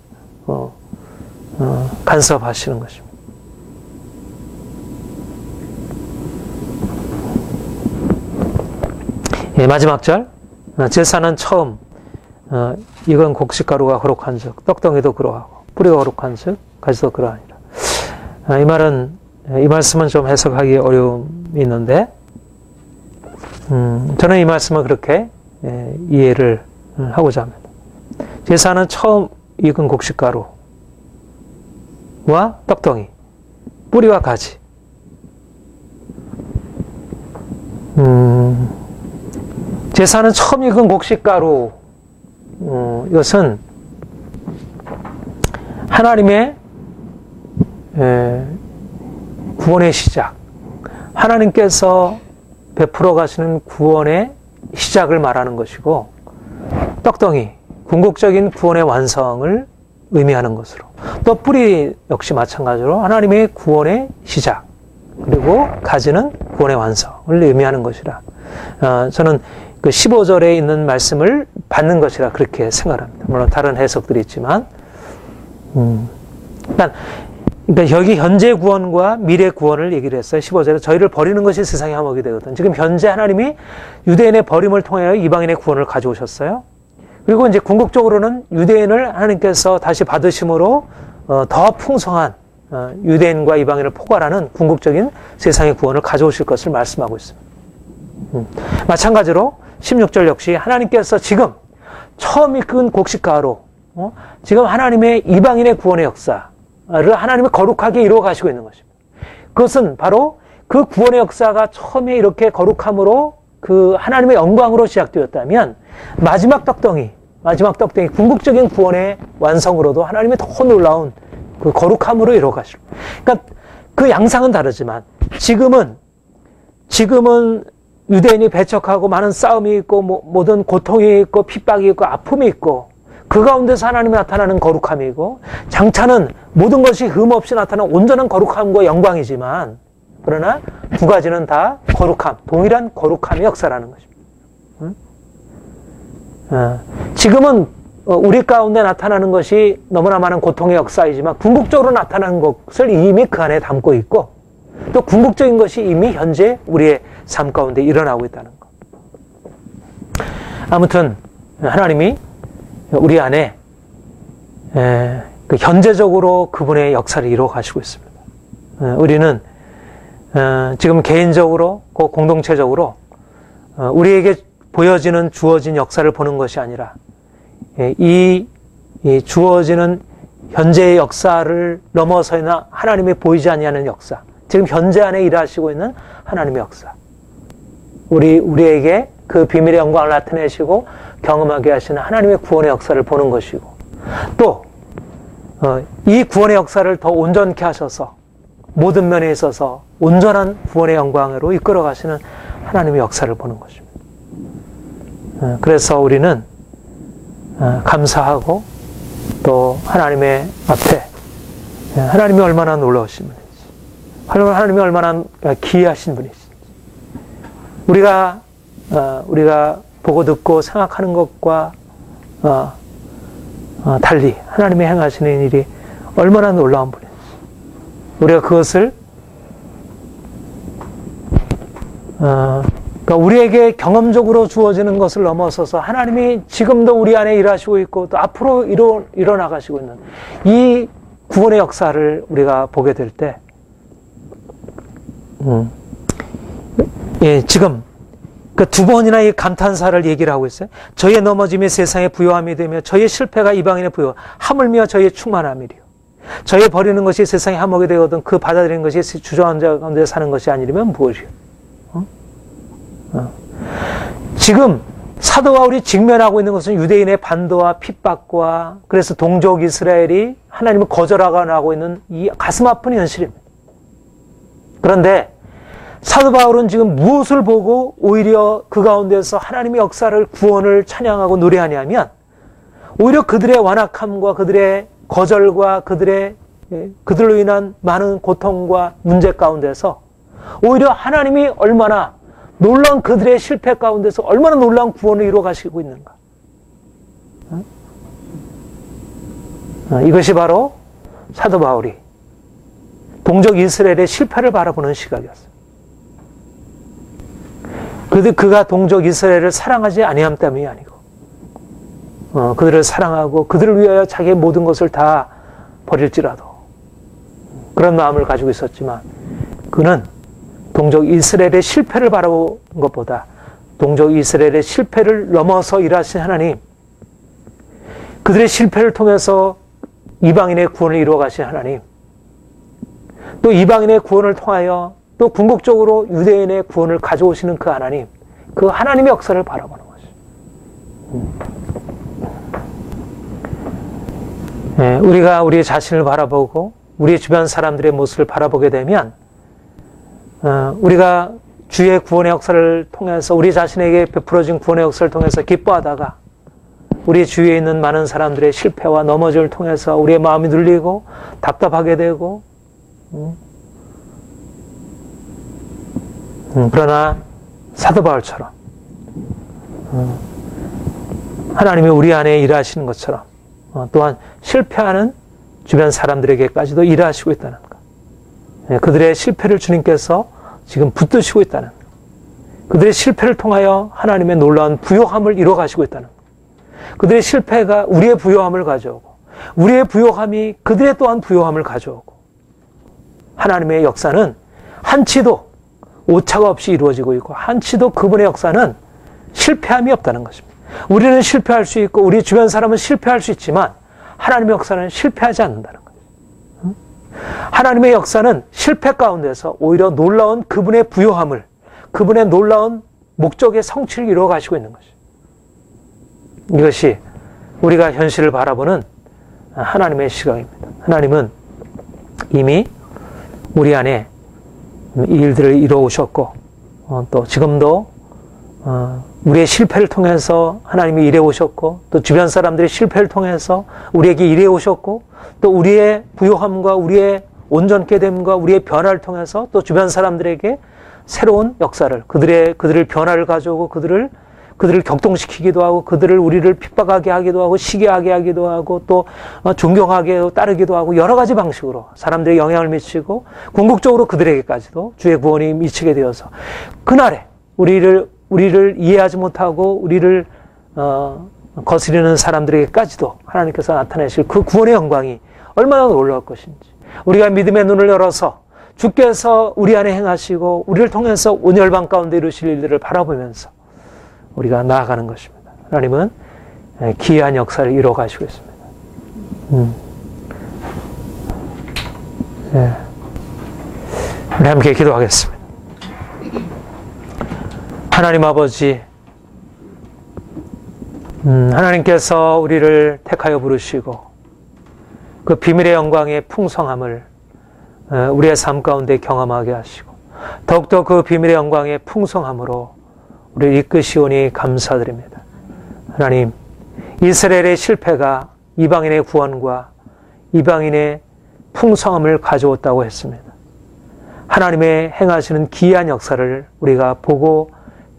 간섭하시는 것입니다. 마지막 절 제사는 처음 이건 곡식가루가 거룩한 즉 떡덩이도 그러하고 뿌리가 거룩한 즉 가지도 그러하니라. 이 말씀은 좀 해석하기 어려움이 있는데 저는 이 말씀을 그렇게 이해를 하고자 합니다. 제사는 처음 익은 곡식가루와 떡덩이, 뿌리와 가지. 제사는 처음 익은 곡식가루. 이것은 하나님의 구원의 시작, 하나님께서 베풀어 가시는 구원의 시작을 말하는 것이고, 떡덩이, 궁극적인 구원의 완성을 의미하는 것으로, 또 뿌리 역시 마찬가지로 하나님의 구원의 시작, 그리고 가지는 구원의 완성을 의미하는 것이라. 저는 그 15절에 있는 말씀을 받는 것이라 그렇게 생각합니다. 물론 다른 해석들이 있지만, 그러니까 여기 현재 구원과 미래 구원을 얘기를 했어요. 15절에 저희를 버리는 것이 세상의 화목이 되거든. 지금 현재 하나님이 유대인의 버림을 통하여 이방인의 구원을 가져오셨어요. 그리고 이제 궁극적으로는 유대인을 하나님께서 다시 받으심으로 더 풍성한 유대인과 이방인을 포괄하는 궁극적인 세상의 구원을 가져오실 것을 말씀하고 있습니다. 마찬가지로 16절 역시 하나님께서 지금 처음 이끈 곡식가로 지금 하나님의 이방인의 구원의 역사를 하나님이 거룩하게 이루어 가시고 있는 것입니다. 그것은 바로 그 구원의 역사가 처음에 이렇게 거룩함으로 그 하나님의 영광으로 시작되었다면 마지막 떡덩이 궁극적인 구원의 완성으로도 하나님의 더 놀라운 그 거룩함으로 이루어 가시고, 그러니까 그 양상은 다르지만 지금은 유대인이 배척하고 많은 싸움이 있고 모든 고통이 있고 핍박이 있고 아픔이 있고 그 가운데서 하나님이 나타나는 거룩함이고, 장차는 모든 것이 흠 없이 나타나는 온전한 거룩함과 영광이지만, 그러나 두 가지는 다 거룩함, 동일한 거룩함의 역사라는 것입니다. 지금은 우리 가운데 나타나는 것이 너무나 많은 고통의 역사이지만 궁극적으로 나타나는 것을 이미 그 안에 담고 있고, 또 궁극적인 것이 이미 현재 우리의 삶 가운데 일어나고 있다는 것. 아무튼 하나님이 우리 안에 그 현재적으로 그분의 역사를 이루어 가시고 있습니다. 우리는 지금 개인적으로, 공동체적으로 우리에게 보여지는 주어진 역사를 보는 것이 아니라 이 주어지는 현재의 역사를 넘어서는 하나님이 보이지 아니하는 역사, 지금 현재 안에 일하시고 있는 하나님의 역사, 우리에게 그 비밀의 영광을 나타내시고 경험하게 하시는 하나님의 구원의 역사를 보는 것이고, 또 이 구원의 역사를 더 온전케 하셔서 모든 면에 있어서 온전한 구원의 영광으로 이끌어 가시는 하나님의 역사를 보는 것입니다. 그래서 우리는 감사하고 또 하나님의 앞에 하나님이 얼마나 놀라우신 분인지, 하나님이 얼마나 기이하신 분이신지, 우리가 보고 듣고 생각하는 것과 달리 하나님이 행하시는 일이 얼마나 놀라운 분인지, 우리가 그것을 그러니까 우리에게 경험적으로 주어지는 것을 넘어서서 하나님이 지금도 우리 안에 일하시고 있고 또 앞으로 일어나가시고 있는 이 구원의 역사를 우리가 보게 될 때, 지금 그 두 번이나 이 감탄사를 얘기를 하고 있어요. 저의 넘어짐이 세상의 부요함이 되며 저의 실패가 이방인의 부요, 하물며 저의 충만함이리요. 저의 버리는 것이 세상의 화목이 되거든 그 받아들이는 것이 주저앉은 자 가운데 사는 것이 아니라면 무엇이요? 지금 사도 바울이 직면하고 있는 것은 유대인의 반도와 핍박과, 그래서 동족 이스라엘이 하나님을 거절하고 있는 이 가슴 아픈 현실입니다. 그런데 사도 바울은 지금 무엇을 보고 오히려 그 가운데서 하나님의 역사를, 구원을 찬양하고 노래하냐면, 오히려 그들의 완악함과 그들의 거절과 그들로 인한 많은 고통과 문제 가운데서 오히려 하나님이 얼마나 놀라운, 그들의 실패 가운데서 얼마나 놀라운 구원을 이루어 가시고 있는가. 이것이 바로 사도 바울이 동족 이스라엘의 실패를 바라보는 시각이었어요. 그가 동족 이스라엘을 사랑하지 아니함 때문이 아니고, 그들을 사랑하고 그들을 위하여 자기의 모든 것을 다 버릴지라도 그런 마음을 가지고 있었지만, 그는 동족 이스라엘의 실패를 바라본 것보다 동족 이스라엘의 실패를 넘어서 일하신 하나님, 그들의 실패를 통해서 이방인의 구원을 이루어 가신 하나님, 또 이방인의 구원을 통하여 또 궁극적으로 유대인의 구원을 가져오시는 그 하나님, 그 하나님의 역사를 바라보는 것이죠. 우리가 우리 자신을 바라보고 우리 주변 사람들의 모습을 바라보게 되면, 우리가 주의 구원의 역사를 통해서, 우리 자신에게 베풀어진 구원의 역사를 통해서 기뻐하다가 우리 주위에 있는 많은 사람들의 실패와 넘어짐을 통해서 우리의 마음이 눌리고 답답하게 되고, 그러나 사도 바울처럼 하나님이 우리 안에 일하시는 것처럼 또한 실패하는 주변 사람들에게까지도 일하시고 있다는 것, 그들의 실패를 주님께서 지금 붙드시고 있다는 것, 그들의 실패를 통하여 하나님의 놀라운 부요함을 이루어 가시고 있다는 것, 그들의 실패가 우리의 부요함을 가져오고 우리의 부요함이 그들의 또한 부요함을 가져오고, 하나님의 역사는 한치도 오차가 없이 이루어지고 있고, 한치도 그분의 역사는 실패함이 없다는 것입니다. 우리는 실패할 수 있고 우리 주변 사람은 실패할 수 있지만 하나님의 역사는 실패하지 않는다는 거예요. 하나님의 역사는 실패 가운데서 오히려 놀라운 그분의 부요함을, 그분의 놀라운 목적의 성취를 이루어 가시고 있는 것이죠. 이것이 우리가 현실을 바라보는 하나님의 시각입니다. 하나님은 이미 우리 안에 이 일들을 이루어오셨고, 또 지금도 우리의 실패를 통해서 하나님이 일해오셨고, 또 주변 사람들의 실패를 통해서 우리에게 일해오셨고, 또 우리의 부요함과 우리의 온전케 됨과 우리의 변화를 통해서 또 주변 사람들에게 새로운 역사를, 그들을 변화를 가져오고 그들을 격동시키기도 하고, 우리를 핍박하게 하기도 하고, 시기하게 하기도 하고, 또 존경하게 따르기도 하고, 여러 가지 방식으로 사람들에게 영향을 미치고 궁극적으로 그들에게까지도 주의 구원이 미치게 되어서 그날에 우리를 이해하지 못하고 우리를 거스리는 사람들에게까지도 하나님께서 나타내실 그 구원의 영광이 얼마나 놀라울 것인지, 우리가 믿음의 눈을 열어서 주께서 우리 안에 행하시고 우리를 통해서 온 열방 가운데 이루실 일들을 바라보면서 우리가 나아가는 것입니다. 하나님은 기이한 역사를 이루어 가시고 있습니다. 네. 우리 함께 기도하겠습니다. 하나님 아버지, 하나님께서 우리를 택하여 부르시고 그 비밀의 영광의 풍성함을 우리의 삶 가운데 경험하게 하시고, 더욱더 그 비밀의 영광의 풍성함으로 우리를 이끄시오니 감사드립니다. 하나님, 이스라엘의 실패가 이방인의 구원과 이방인의 풍성함을 가져왔다고 했습니다. 하나님의 행하시는 기이한 역사를 우리가 보고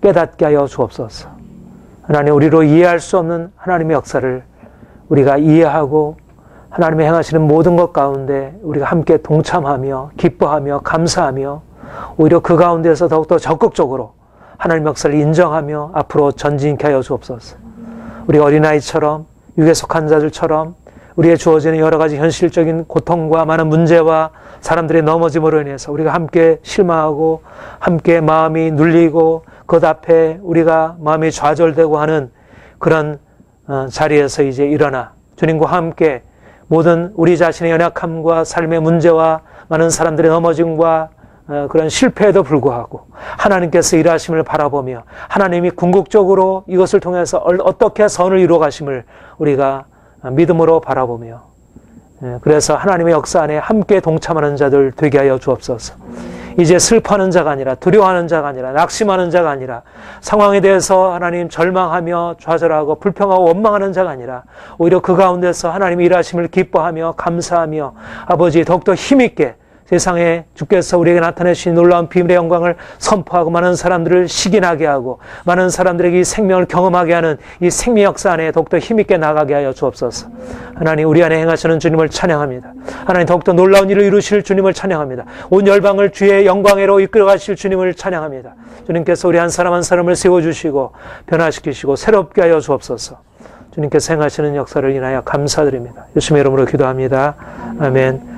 깨닫게 하여 주옵소서. 하나님, 우리로 이해할 수 없는 하나님의 역사를 우리가 이해하고 하나님의 행하시는 모든 것 가운데 우리가 함께 동참하며 기뻐하며 감사하며 오히려 그 가운데서 더욱더 적극적으로 하나님의 역사를 인정하며 앞으로 전진케 하여 주옵소서. 우리 어린아이처럼, 육에 속한 자들처럼 우리의 주어지는 여러 가지 현실적인 고통과 많은 문제와 사람들의 넘어짐으로 인해서 우리가 함께 실망하고 함께 마음이 눌리고 그 앞에 우리가 마음이 좌절되고 하는 그런 자리에서 이제 일어나 주님과 함께 모든 우리 자신의 연약함과 삶의 문제와 많은 사람들의 넘어짐과 그런 실패에도 불구하고 하나님께서 일하심을 바라보며 하나님이 궁극적으로 이것을 통해서 어떻게 선을 이루어 가심을 우리가 믿음으로 바라보며, 그래서 하나님의 역사 안에 함께 동참하는 자들 되게 하여 주옵소서. 이제 슬퍼하는 자가 아니라, 두려워하는 자가 아니라, 낙심하는 자가 아니라, 상황에 대해서 하나님 절망하며 좌절하고 불평하고 원망하는 자가 아니라 오히려 그 가운데서 하나님의 일하심을 기뻐하며 감사하며 아버지 더욱더 힘있게 세상에 주께서 우리에게 나타내신 놀라운 비밀의 영광을 선포하고 많은 사람들을 시기나게 하고 많은 사람들에게 이 생명을 경험하게 하는 이 생명 역사 안에 더욱더 힘있게 나가게 하여 주옵소서. 하나님, 우리 안에 행하시는 주님을 찬양합니다. 하나님, 더욱더 놀라운 일을 이루실 주님을 찬양합니다. 온 열방을 주의 영광으로 이끌어 가실 주님을 찬양합니다. 주님께서 우리 한 사람 한 사람을 세워주시고 변화시키시고 새롭게 하여 주옵소서. 주님께서 행하시는 역사를 인하여 감사드립니다. 예수님의 이름으로 기도합니다. 아멘.